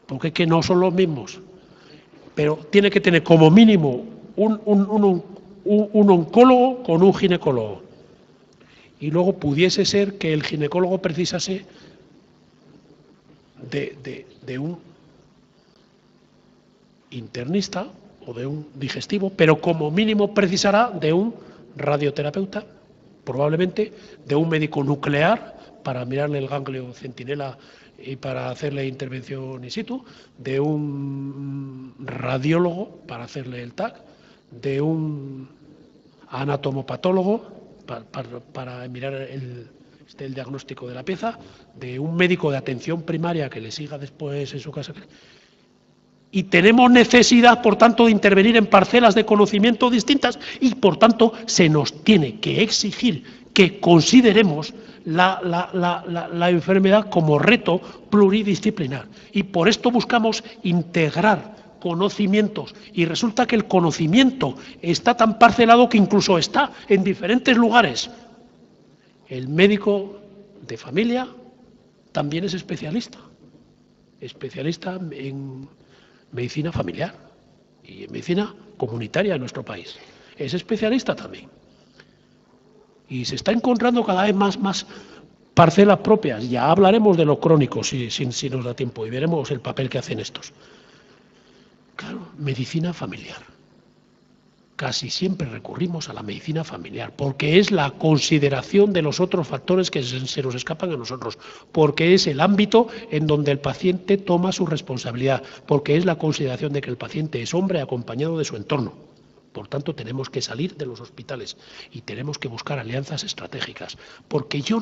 [SPEAKER 2] porque es que no son los mismos. Pero tiene que tener como mínimo un oncólogo con un ginecólogo. Y luego pudiese ser que el ginecólogo precisase de un internista o de un digestivo, pero como mínimo precisará de un radioterapeuta, probablemente de un médico nuclear para mirarle el ganglio centinela y para hacerle intervención in situ, de un radiólogo para hacerle el TAC, de un anatomopatólogo para mirar el diagnóstico de la pieza, de un médico de atención primaria que le siga después en su casa. Y tenemos necesidad, por tanto, de intervenir en parcelas de conocimiento distintas y, por tanto, se nos tiene que exigir que consideremos la enfermedad como reto pluridisciplinar. Y por esto buscamos integrar conocimientos. Y resulta que el conocimiento está tan parcelado que incluso está en diferentes lugares. El médico de familia también es especialista en medicina familiar y en medicina comunitaria en nuestro país. Es especialista también. Y se está encontrando cada vez más parcelas propias. Ya hablaremos de los crónicos si nos da tiempo y veremos el papel que hacen estos. Claro, medicina familiar. Casi siempre recurrimos a la medicina familiar, porque es la consideración de los otros factores que se nos escapan a nosotros, porque es el ámbito en donde el paciente toma su responsabilidad, porque es la consideración de que el paciente es hombre acompañado de su entorno. Por tanto, tenemos que salir de los hospitales y tenemos que buscar alianzas estratégicas, porque yo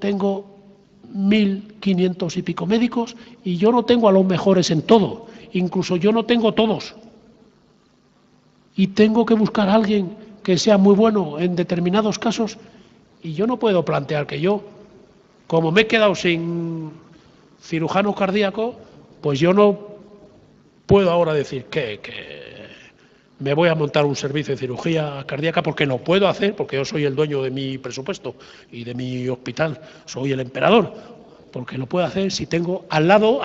[SPEAKER 2] tengo 1.500 y pico médicos y yo no tengo a los mejores en todo, incluso yo no tengo todos. Y tengo que buscar a alguien que sea muy bueno en determinados casos y yo no puedo plantear que yo, como me he quedado sin cirujano cardíaco, pues yo no puedo ahora decir que me voy a montar un servicio de cirugía cardíaca porque lo puedo hacer, porque yo soy el dueño de mi presupuesto y de mi hospital, soy el emperador, porque lo puedo hacer si tengo al lado,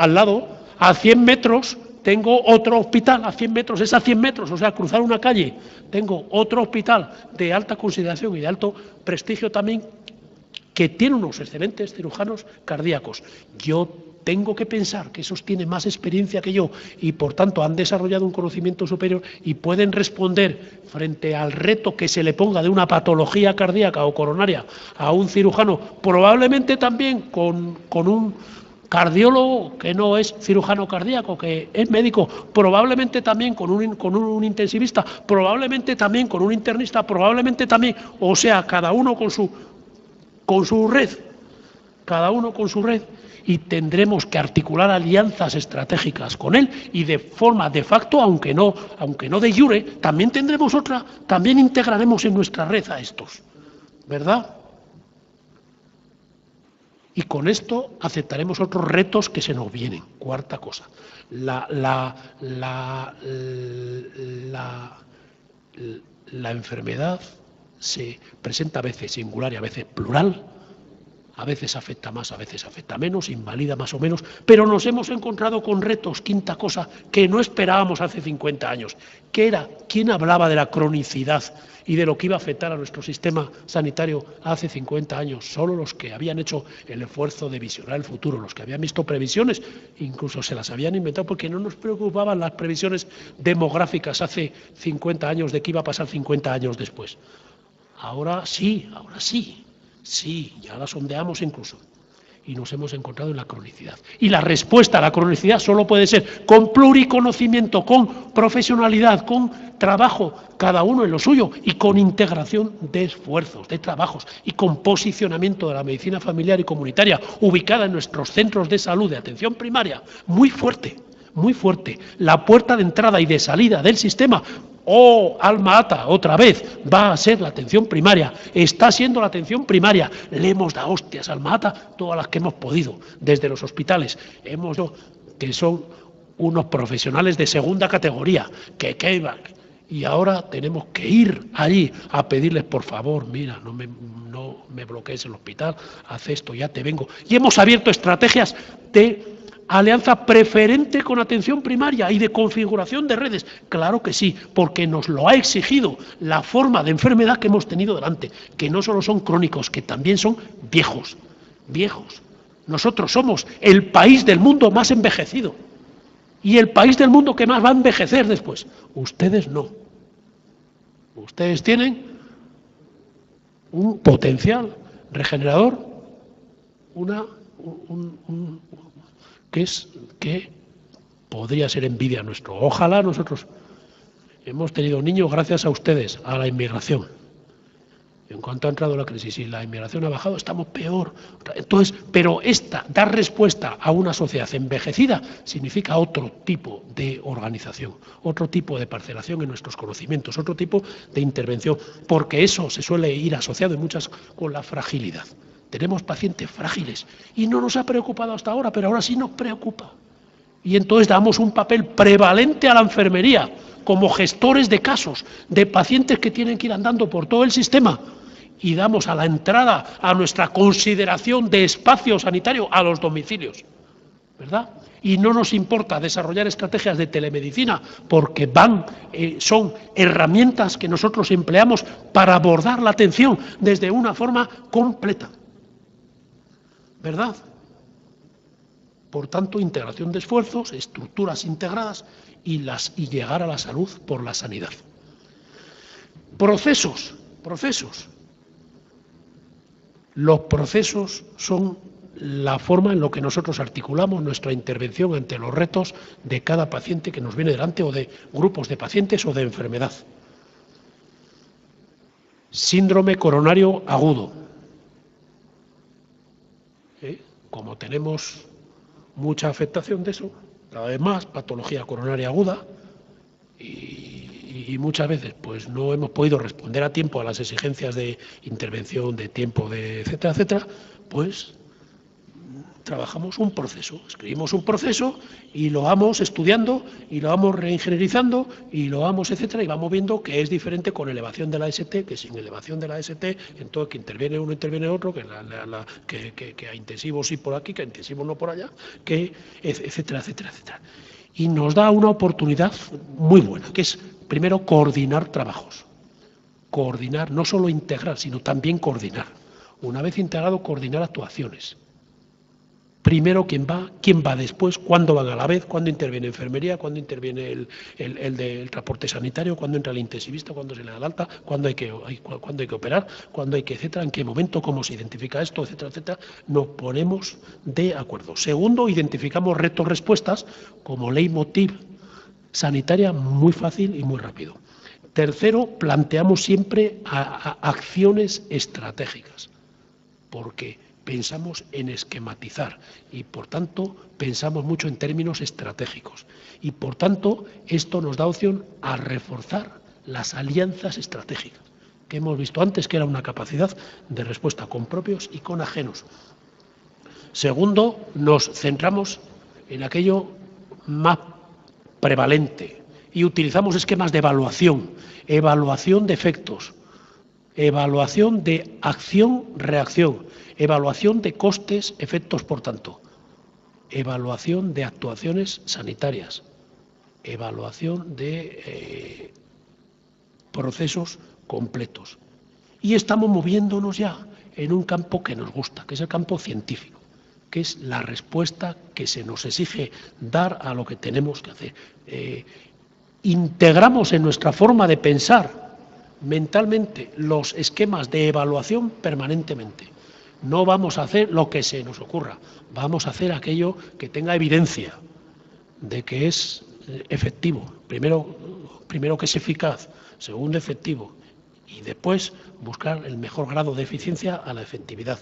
[SPEAKER 2] a 100 metros, tengo otro hospital a 100 metros, es a 100 metros, o sea, cruzar una calle, tengo otro hospital de alta consideración y de alto prestigio también, que tiene unos excelentes cirujanos cardíacos. Yo tengo que pensar que esos tienen más experiencia que yo y, por tanto, han desarrollado un conocimiento superior y pueden responder frente al reto que se le ponga de una patología cardíaca o coronaria a un cirujano, probablemente también con un cardiólogo que no es cirujano cardíaco, que es médico, probablemente también con un intensivista, probablemente también con un internista, probablemente también, o sea, cada uno con su red, y tendremos que articular alianzas estratégicas con él y de forma de facto, aunque no de jure, también tendremos otra, también integraremos en nuestra red a estos. ¿verdad? Y con esto aceptaremos otros retos que se nos vienen. Cuarta cosa, la enfermedad se presenta a veces singular y a veces plural, a veces afecta más, a veces afecta menos, invalida más o menos, pero nos hemos encontrado con retos, quinta cosa, que no esperábamos hace 50 años, que era, ¿quién hablaba de la cronicidad y de lo que iba a afectar a nuestro sistema sanitario hace 50 años? Solo los que habían hecho el esfuerzo de visionar el futuro, los que habían visto previsiones, incluso se las habían inventado porque no nos preocupaban las previsiones demográficas hace 50 años de qué iba a pasar 50 años después. Ahora sí, sí, ya la sondeamos incluso. Y nos hemos encontrado en la cronicidad. Y la respuesta a la cronicidad solo puede ser con pluriconocimiento, con profesionalidad, con trabajo, cada uno en lo suyo, y con integración de esfuerzos, de trabajos, y con posicionamiento de la medicina familiar y comunitaria, ubicada en nuestros centros de salud de atención primaria, muy fuerte, muy fuerte. La puerta de entrada y de salida del sistema, alma ata, otra vez, va a ser la atención primaria, está siendo la atención primaria. Le hemos dado hostias al alma ata, todas las que hemos podido, desde los hospitales. Que son unos profesionales de segunda categoría, que iban. Y ahora tenemos que ir allí a pedirles, por favor, mira, no me bloquees el hospital, haz esto, ya te vengo. Y hemos abierto estrategias de alianza preferente con atención primaria y de configuración de redes. Claro que sí, porque nos lo ha exigido la forma de enfermedad que hemos tenido delante, que no solo son crónicos, que también son viejos. Nosotros somos el país del mundo más envejecido y el país del mundo que más va a envejecer después. Ustedes no. Ustedes tienen un potencial regenerador, que podría ser envidia nuestro. Ojalá nosotros hemos tenido niños gracias a ustedes, a la inmigración. En cuanto ha entrado la crisis y la inmigración ha bajado, estamos peor. Entonces, pero dar respuesta a una sociedad envejecida significa otro tipo de organización, otro tipo de parcelación en nuestros conocimientos, otro tipo de intervención, porque eso se suele ir asociado en muchas con la fragilidad. Tenemos pacientes frágiles y no nos ha preocupado hasta ahora, pero ahora sí nos preocupa. Y entonces damos un papel prevalente a la enfermería como gestores de casos, de pacientes que tienen que ir andando por todo el sistema, y damos a la entrada a nuestra consideración de espacio sanitario a los domicilios, ¿verdad? Y no nos importa desarrollar estrategias de telemedicina porque son herramientas que nosotros empleamos para abordar la atención desde una forma completa, ¿verdad? Por tanto, integración de esfuerzos, estructuras integradas y llegar a la salud por la sanidad. Procesos. Los procesos son la forma en la que nosotros articulamos nuestra intervención ante los retos de cada paciente que nos viene delante, o de grupos de pacientes o de enfermedad. Síndrome coronario agudo. Como tenemos mucha afectación de eso, cada vez más, patología coronaria aguda, y muchas veces pues no hemos podido responder a tiempo a las exigencias de intervención, de tiempo, etcétera, etcétera, pues trabajamos un proceso, escribimos un proceso y lo vamos estudiando y lo vamos reingenierizando y lo vamos, etcétera, y vamos viendo que es diferente con elevación de la AST, que sin elevación de la AST, entonces que interviene uno, interviene otro, que a intensivos sí por aquí, que a intensivos no por allá, etcétera, etcétera, etcétera. Y nos da una oportunidad muy buena, que es, primero, coordinar trabajos. Coordinar, no solo integrar, sino también coordinar. Una vez integrado, coordinar actuaciones. Primero quién va después, cuándo van a la vez, cuándo interviene enfermería, cuándo interviene el del transporte sanitario, cuándo entra el intensivista, cuándo se le da el alta, cuándo hay que operar, cuándo hay que, etcétera, en qué momento, cómo se identifica esto, etcétera, etcétera. Nos ponemos de acuerdo. Segundo, identificamos retos-respuestas como leitmotiv sanitaria muy fácil y muy rápido. Tercero, planteamos siempre acciones estratégicas, porque pensamos en esquematizar y, por tanto, pensamos mucho en términos estratégicos. Y, por tanto, esto nos da opción a reforzar las alianzas estratégicas, que hemos visto antes, que era una capacidad de respuesta con propios y con ajenos. Segundo, nos centramos en aquello más prevalente y utilizamos esquemas de evaluación, evaluación de efectos, evaluación de acción-reacción, evaluación de costes, efectos, por tanto, evaluación de actuaciones sanitarias, evaluación de procesos completos. Y estamos moviéndonos ya en un campo que nos gusta, que es el campo científico, que es la respuesta que se nos exige dar a lo que tenemos que hacer. Integramos en nuestra forma de pensar mentalmente los esquemas de evaluación permanentemente. No vamos a hacer lo que se nos ocurra, vamos a hacer aquello que tenga evidencia de que es efectivo. Primero que es eficaz, segundo efectivo, y después buscar el mejor grado de eficiencia a la efectividad.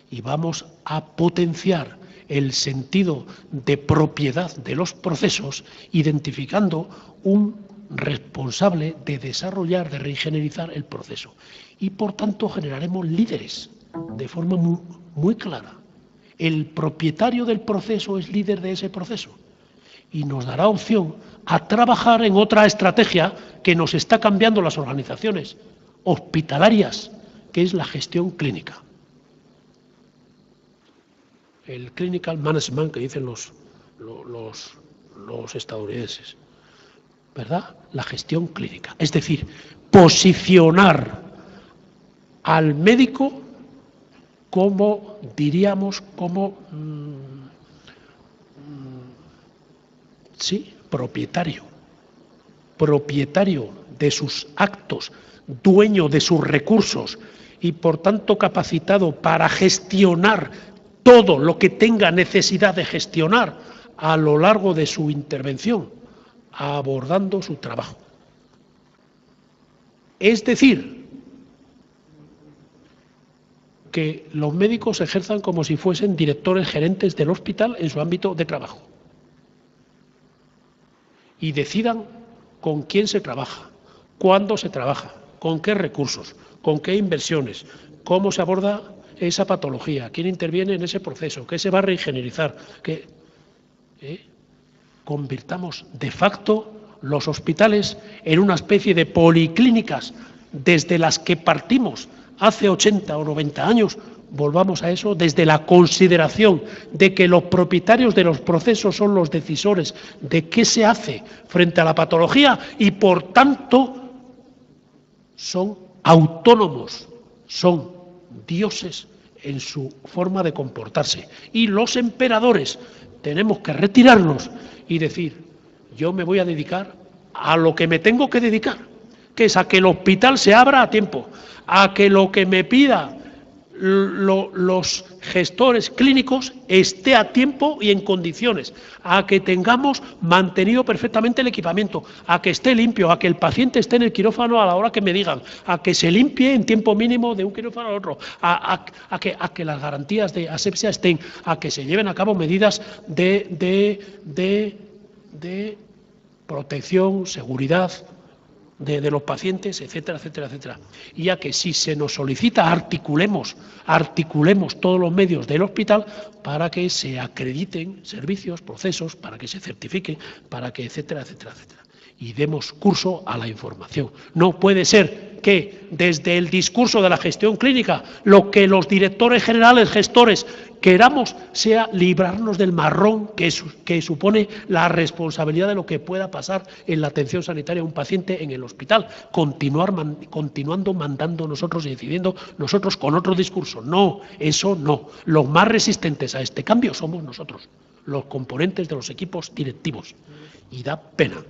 [SPEAKER 2] Y vamos a potenciar el sentido de propiedad de los procesos, identificando un responsable de desarrollar, de reingenierizar el proceso. Y por tanto generaremos líderes de forma muy clara. El propietario del proceso es líder de ese proceso y nos dará opción a trabajar en otra estrategia que nos está cambiando las organizaciones hospitalarias, que es la gestión clínica. El clinical management que dicen los estadounidenses, ¿verdad? La gestión clínica, es decir, posicionar al médico como, diríamos, como sí, propietario de sus actos, dueño de sus recursos y por tanto capacitado para gestionar todo lo que tenga necesidad de gestionar a lo largo de su intervención, abordando su trabajo. Es decir, que los médicos ejerzan como si fuesen directores gerentes del hospital en su ámbito de trabajo y decidan con quién se trabaja, cuándo se trabaja, con qué recursos, con qué inversiones, cómo se aborda esa patología, quién interviene en ese proceso, qué se va a reingenierizar, que convirtamos de facto los hospitales en una especie de policlínicas desde las que partimos hace 80 o 90 años, volvamos a eso, desde la consideración de que los propietarios de los procesos son los decisores de qué se hace frente a la patología y por tanto son autónomos, son dioses en su forma de comportarse. Y los emperadores tenemos que retirarnos y decir, yo me voy a dedicar a lo que me tengo que dedicar, que es a que el hospital se abra a tiempo, a que lo que me pida los gestores clínicos esté a tiempo y en condiciones, a que tengamos mantenido perfectamente el equipamiento, a que esté limpio, a que el paciente esté en el quirófano a la hora que me digan, a que se limpie en tiempo mínimo de un quirófano al otro, a que las garantías de asepsia estén, a que se lleven a cabo medidas de protección, seguridad de los pacientes, etcétera, etcétera, etcétera. Y a que si se nos solicita articulemos todos los medios del hospital para que se acrediten servicios, procesos, para que se certifiquen, para que etcétera, etcétera, etcétera. Y demos curso a la información. No puede ser que desde el discurso de la gestión clínica lo que los directores generales, gestores, queramos sea librarnos del marrón que supone la responsabilidad de lo que pueda pasar en la atención sanitaria a un paciente en el hospital, continuando mandando nosotros y decidiendo nosotros con otro discurso. No, eso no. Los más resistentes a este cambio somos nosotros, los componentes de los equipos directivos. Y da pena.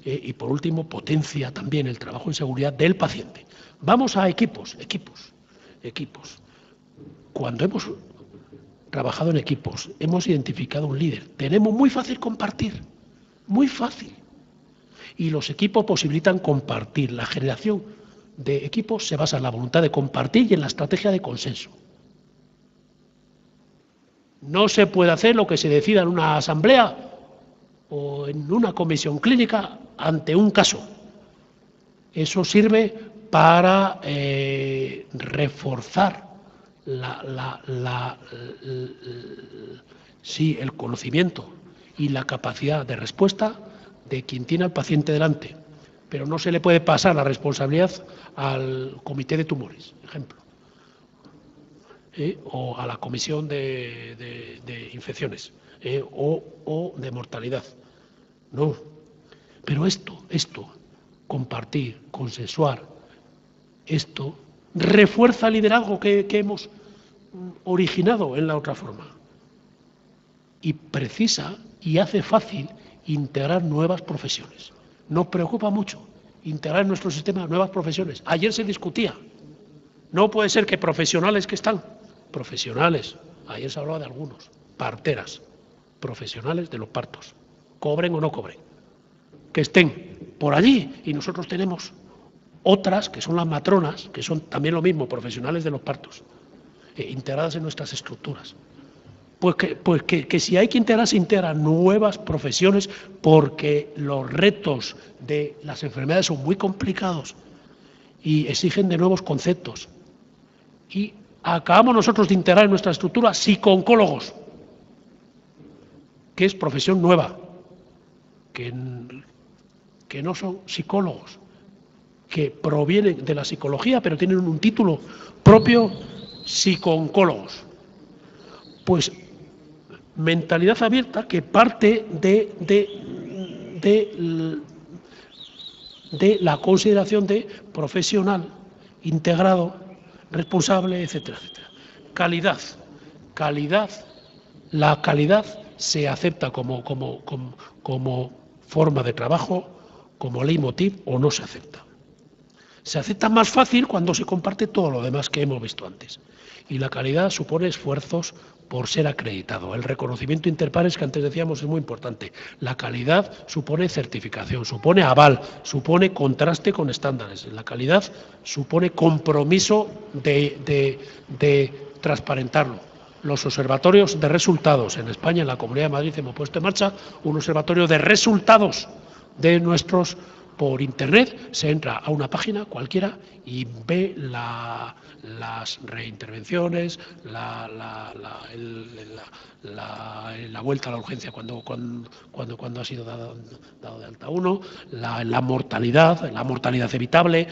[SPEAKER 2] Y por último, potencia también el trabajo en seguridad del paciente. Vamos a equipos. Cuando hemos trabajado en equipos, hemos identificado un líder, tenemos muy fácil compartir, muy fácil. Y los equipos posibilitan compartir. La generación de equipos se basa en la voluntad de compartir y en la estrategia de consenso. No se puede hacer lo que se decida en una asamblea o en una comisión clínica ante un caso. Eso sirve para reforzar sí, el conocimiento y la capacidad de respuesta de quien tiene al paciente delante, pero no se le puede pasar la responsabilidad al comité de tumores, ejemplo, o a la comisión de infecciones, o de mortalidad. No, pero esto, compartir, consensuar, esto refuerza el liderazgo que hemos originado en la otra forma y precisa y hace fácil integrar nuevas profesiones. Nos preocupa mucho integrar en nuestro sistema nuevas profesiones. Ayer se discutía. No puede ser que profesionales que están, ayer se hablaba de algunos, parteras, profesionales de los partos, cobren o no cobren, que estén por allí, y nosotros tenemos otras que son las matronas, que son también lo mismo, profesionales de los partos, integradas en nuestras estructuras. Pues que si hay que integrar, se integran nuevas profesiones, porque los retos de las enfermedades son muy complicados y exigen de nuevos conceptos. Y acabamos nosotros de integrar en nuestra estructura psicooncólogos, que es profesión nueva, que no son psicólogos, que provienen de la psicología, pero tienen un título propio, psicooncólogos. Pues mentalidad abierta que parte de la consideración de profesional, integrado, responsable, etcétera, etcétera. Calidad. La calidad se acepta como forma de trabajo, como leitmotiv, o no se acepta. Se acepta más fácil cuando se comparte todo lo demás que hemos visto antes. Y la calidad supone esfuerzos por ser acreditado. El reconocimiento interpares, que antes decíamos, es muy importante. La calidad supone certificación, supone aval, supone contraste con estándares. La calidad supone compromiso de transparentarlo. Los observatorios de resultados. En España, en la Comunidad de Madrid, hemos puesto en marcha un observatorio de resultados de nuestros. Por Internet se entra a una página cualquiera y ve las reintervenciones, la vuelta a la urgencia cuando ha sido dado de alta uno, la mortalidad evitable,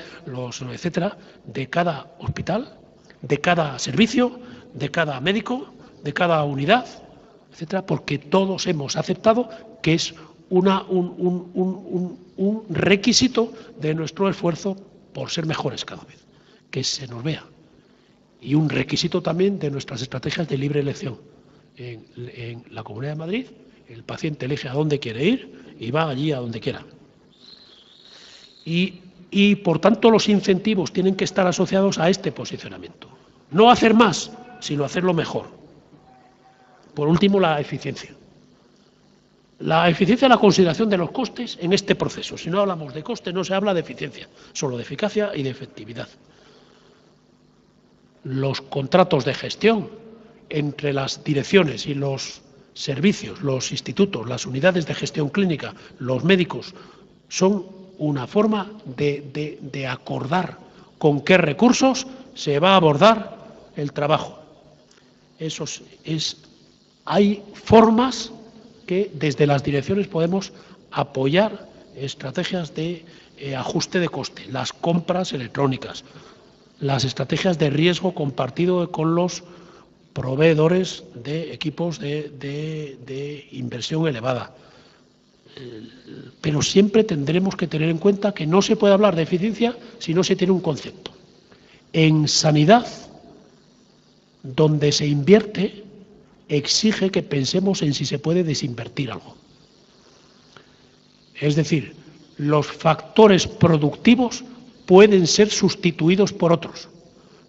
[SPEAKER 2] etcétera, de cada hospital, de cada servicio, de cada médico, de cada unidad, etcétera, porque todos hemos aceptado que es un requisito de nuestro esfuerzo por ser mejores cada vez, que se nos vea. Y un requisito también de nuestras estrategias de libre elección. En la Comunidad de Madrid, el paciente elige a dónde quiere ir y va allí a donde quiera. Y por tanto, los incentivos tienen que estar asociados a este posicionamiento. No hacer más, sino hacerlo mejor. Por último, la eficiencia. La eficiencia es la consideración de los costes en este proceso. Si no hablamos de coste, no se habla de eficiencia, solo de eficacia y de efectividad. Los contratos de gestión entre las direcciones y los servicios, los institutos, las unidades de gestión clínica, los médicos, son una forma de acordar con qué recursos se va a abordar el trabajo. Hay formas que desde las direcciones podemos apoyar estrategias de ajuste de coste, las compras electrónicas, las estrategias de riesgo compartido con los proveedores de equipos de inversión elevada. Pero siempre tendremos que tener en cuenta que no se puede hablar de eficiencia si no se tiene un concepto. En sanidad, donde se invierte, exige que pensemos en si se puede desinvertir algo. Es decir, los factores productivos pueden ser sustituidos por otros,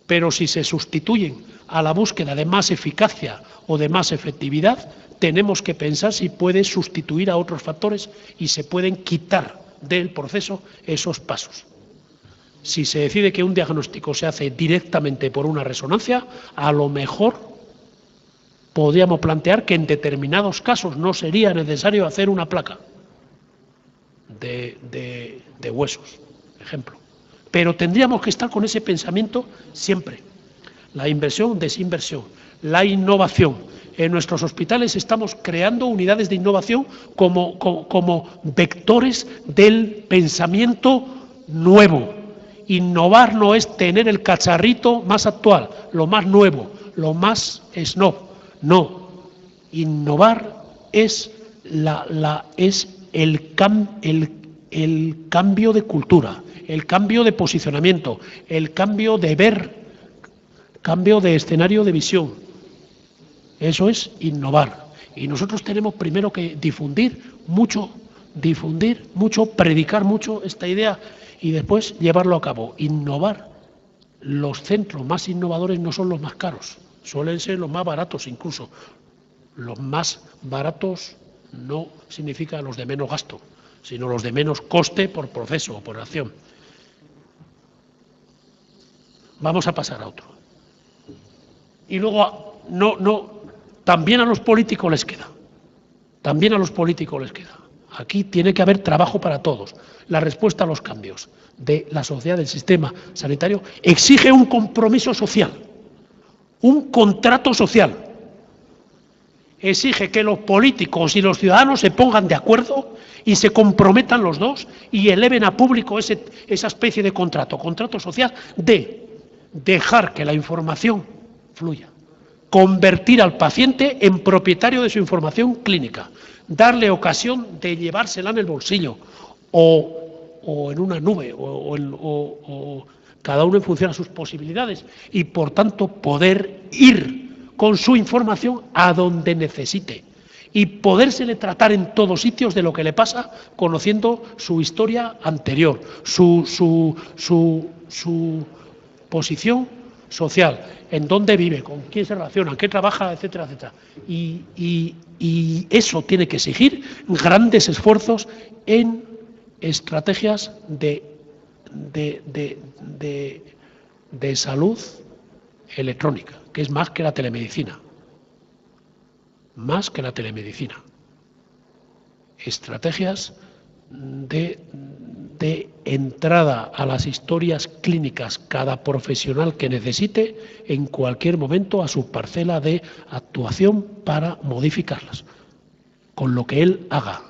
[SPEAKER 2] pero si se sustituyen a la búsqueda de más eficacia o de más efectividad, tenemos que pensar si puede sustituir a otros factores y se pueden quitar del proceso esos pasos. Si se decide que un diagnóstico se hace directamente por una resonancia, a lo mejor podríamos plantear que en determinados casos no sería necesario hacer una placa de huesos, ejemplo. pero tendríamos que estar con ese pensamiento siempre. La inversión, desinversión, la innovación. En nuestros hospitales estamos creando unidades de innovación como vectores del pensamiento nuevo. Innovar no es tener el cacharrito más actual, lo más nuevo, lo más snob. No. Innovar es el cambio de cultura, el cambio de posicionamiento, el cambio de ver, cambio de escenario de visión. Eso es innovar. Y nosotros tenemos primero que difundir mucho, predicar mucho esta idea y después llevarlo a cabo. Innovar. Los centros más innovadores no son los más caros, suelen ser los más baratos incluso. Los más baratos no significa los de menos gasto, sino los de menos coste por proceso o por acción. Vamos a pasar a otro. Y luego, también a los políticos les queda. También a los políticos les queda. Aquí tiene que haber trabajo para todos. La respuesta a los cambios de la sociedad, del sistema sanitario, exige un compromiso social, un contrato social. Exige que los políticos y los ciudadanos se pongan de acuerdo y se comprometan los dos y eleven a público esa especie de contrato social de dejar que la información fluya, convertir al paciente en propietario de su información clínica, darle ocasión de llevársela en el bolsillo o en una nube o cada uno en función a sus posibilidades y por tanto poder ir con su información a donde necesite y podérsele tratar en todos sitios de lo que le pasa, conociendo su historia anterior, su posición social, en dónde vive, con quién se relaciona, en qué trabaja, etcétera, etcétera. Y eso tiene que exigir grandes esfuerzos en estrategias de salud electrónica, que es más que la telemedicina. Más que la telemedicina. Estrategias de entrada a las historias clínicas cada profesional que necesite en cualquier momento a su parcela de actuación para modificarlas, con lo que él haga.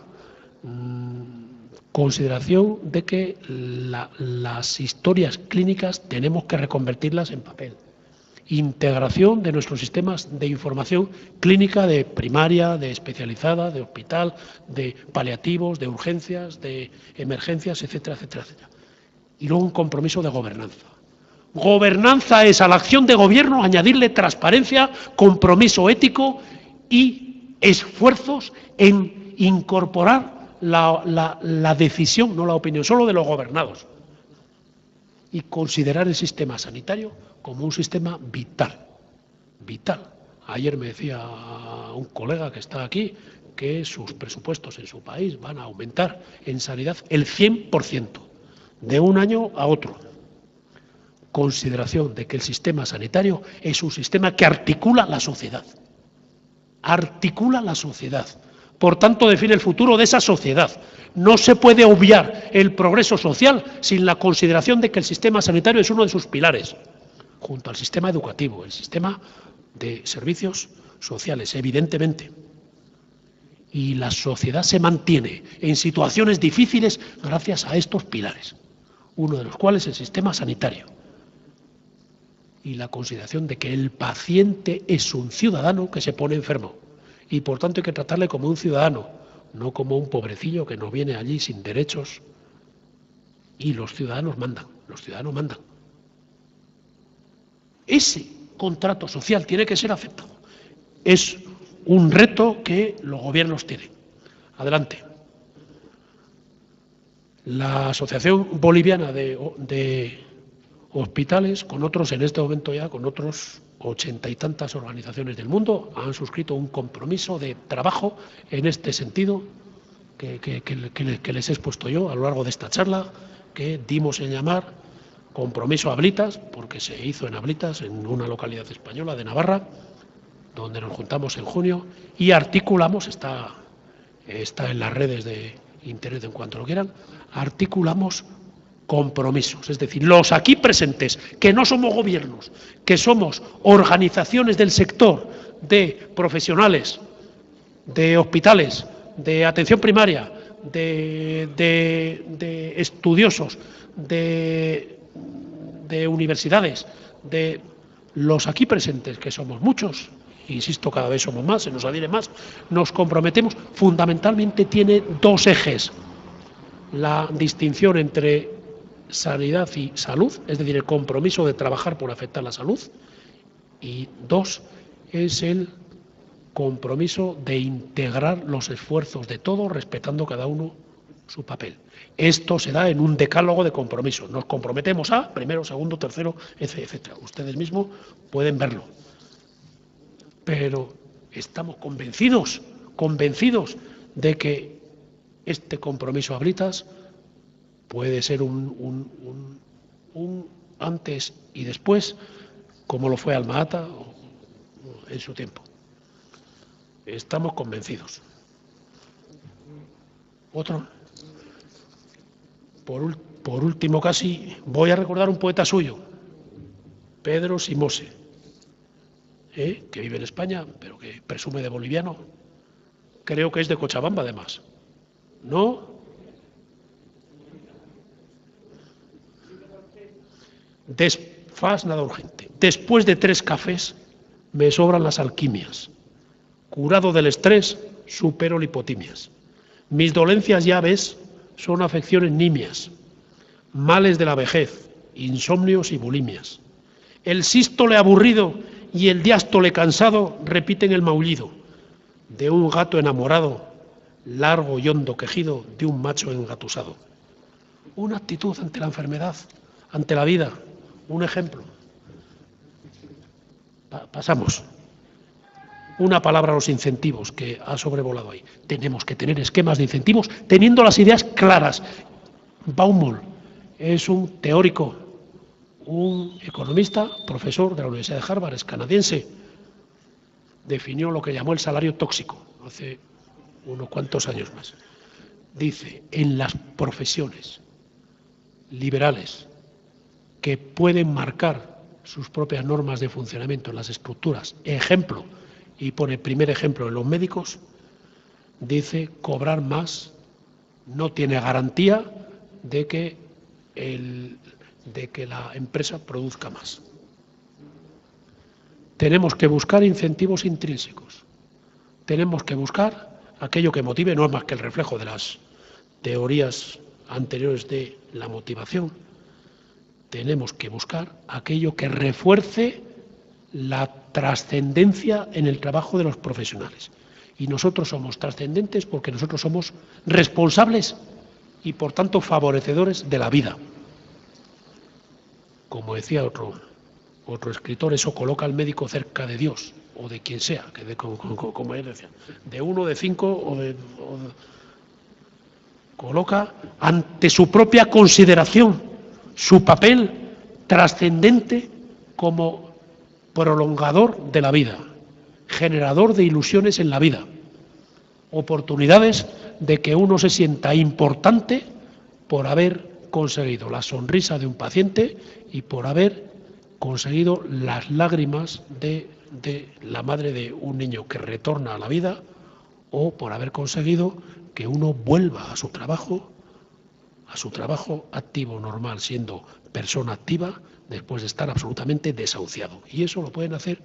[SPEAKER 2] Consideración de que las historias clínicas tenemos que reconvertirlas en papel. Integración de nuestros sistemas de información clínica, de primaria, de especializada, de hospital, de paliativos, de urgencias, de emergencias, etcétera, etcétera, etcétera. Y luego un compromiso de gobernanza. Gobernanza es a la acción de gobierno añadirle transparencia, compromiso ético y esfuerzos en incorporar la decisión, no la opinión, solo de los gobernados. Y considerar el sistema sanitario como un sistema vital, vital. Ayer me decía un colega que está aquí que sus presupuestos en su país van a aumentar en sanidad el 100%, de un año a otro. Consideración de que el sistema sanitario es un sistema que articula la sociedad. Articula la sociedad. Por tanto, define el futuro de esa sociedad. No se puede obviar el progreso social sin la consideración de que el sistema sanitario es uno de sus pilares, junto al sistema educativo, el sistema de servicios sociales, evidentemente. Y la sociedad se mantiene en situaciones difíciles gracias a estos pilares, uno de los cuales es el sistema sanitario. Y la consideración de que el paciente es un ciudadano que se pone enfermo y por tanto hay que tratarle como un ciudadano, no como un pobrecillo que no viene allí sin derechos. Y los ciudadanos mandan, los ciudadanos mandan. Ese contrato social tiene que ser aceptado. Es un reto que los gobiernos tienen. Adelante. La Asociación Boliviana de Hospitales, con otros, en este momento ya, con otros 80 y tantas organizaciones del mundo, han suscrito un compromiso de trabajo en este sentido que les he expuesto yo a lo largo de esta charla, que dimos en llamar compromiso Ablitas, porque se hizo en Ablitas, en una localidad española de Navarra, donde nos juntamos en junio y articulamos, está en las redes de internet en cuanto lo quieran, articulamos compromisos. Es decir, los aquí presentes, que no somos gobiernos, que somos organizaciones del sector de profesionales, de hospitales, de atención primaria, de estudiosos, de universidades, de los aquí presentes, que somos muchos, insisto, cada vez somos más, se nos adhiere más, nos comprometemos, fundamentalmente tiene dos ejes: la distinción entre sanidad y salud, es decir, el compromiso de trabajar por afectar la salud, y dos, es el compromiso de integrar los esfuerzos de todos, respetando cada uno su papel. Esto se da en un decálogo de compromisos. Nos comprometemos a primero, segundo, tercero, etcétera. Ustedes mismos pueden verlo. Pero estamos convencidos de que este compromiso a gritas puede ser un antes y después, como lo fue Alma Ata en su tiempo. Estamos convencidos. Otro. Por último, casi, voy a recordar un poeta suyo, Pedro Simose, que vive en España, pero que presume de boliviano. Creo que es de Cochabamba, además. ¿No? Nada urgente. Después de 3 cafés, me sobran las alquimias. Curado del estrés, supero lipotimias. Mis dolencias, ya ves, son afecciones nimias, males de la vejez, insomnios y bulimias. El sístole aburrido y el diástole cansado repiten el maullido de un gato enamorado, largo y hondo quejido de un macho engatusado. Una actitud ante la enfermedad, ante la vida, un ejemplo. Pasamos. Una palabra a los incentivos, que ha sobrevolado ahí. Tenemos que tener esquemas de incentivos teniendo las ideas claras. Baumol es un teórico, un economista, profesor de la Universidad de Harvard, es canadiense. Definió lo que llamó el salario tóxico hace unos cuantos años más. Dice, en las profesiones liberales que pueden marcar sus propias normas de funcionamiento en las estructuras, ejemplo, y pone primer ejemplo en los médicos, dice, cobrar más no tiene garantía de que la empresa produzca más. Tenemos que buscar incentivos intrínsecos, tenemos que buscar aquello que motive, no es más que el reflejo de las teorías anteriores de la motivación. Tenemos que buscar aquello que refuerce la trascendencia en el trabajo de los profesionales. Y nosotros somos trascendentes porque nosotros somos responsables y, por tanto, favorecedores de la vida. Como decía otro escritor, eso coloca al médico cerca de Dios, o de quien sea, como él decía, de 1, de 5, coloca ante su propia consideración su papel trascendente como prolongador de la vida, generador de ilusiones en la vida, oportunidades de que uno se sienta importante por haber conseguido la sonrisa de un paciente y por haber conseguido las lágrimas de la madre de un niño que retorna a la vida, o por haber conseguido que uno vuelva a su trabajo activo, normal, siendo persona activa, después de estar absolutamente desahuciado. Y eso lo pueden hacer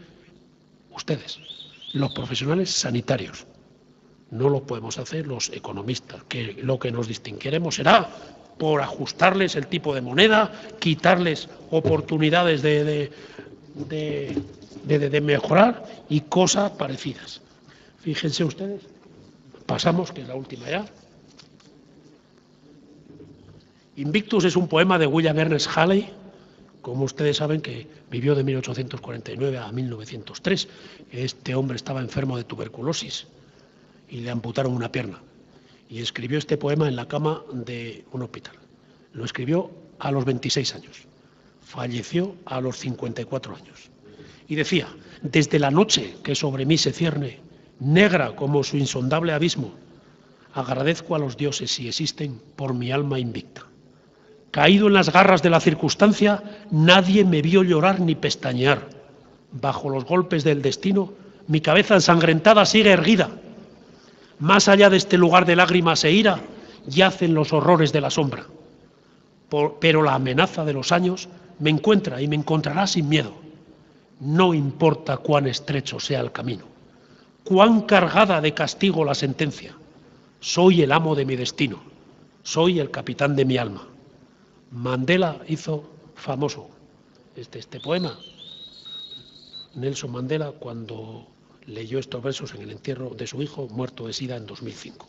[SPEAKER 2] ustedes, los profesionales sanitarios. No lo podemos hacer los economistas, que lo que nos distinguiremos será por ajustarles el tipo de moneda, quitarles oportunidades de mejorar y cosas parecidas. Fíjense ustedes, pasamos, que es la última ya. Invictus es un poema de William Ernest Halley, como ustedes saben, que vivió de 1849 a 1903. Este hombre estaba enfermo de tuberculosis y le amputaron una pierna. Y escribió este poema en la cama de un hospital. Lo escribió a los 26 años. Falleció a los 54 años. Y decía, desde la noche que sobre mí se cierne, negra como su insondable abismo, agradezco a los dioses, si existen, por mi alma invicta. Caído en las garras de la circunstancia, nadie me vio llorar ni pestañear. Bajo los golpes del destino, mi cabeza ensangrentada sigue erguida. Más allá de este lugar de lágrimas e ira, yacen los horrores de la sombra. Pero la amenaza de los años me encuentra y me encontrará sin miedo. No importa cuán estrecho sea el camino, cuán cargada de castigo la sentencia. Soy el amo de mi destino, soy el capitán de mi alma. Mandela hizo famoso este poema. Nelson Mandela, cuando leyó estos versos en el entierro de su hijo, muerto de SIDA en 2005.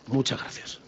[SPEAKER 2] Muchas gracias.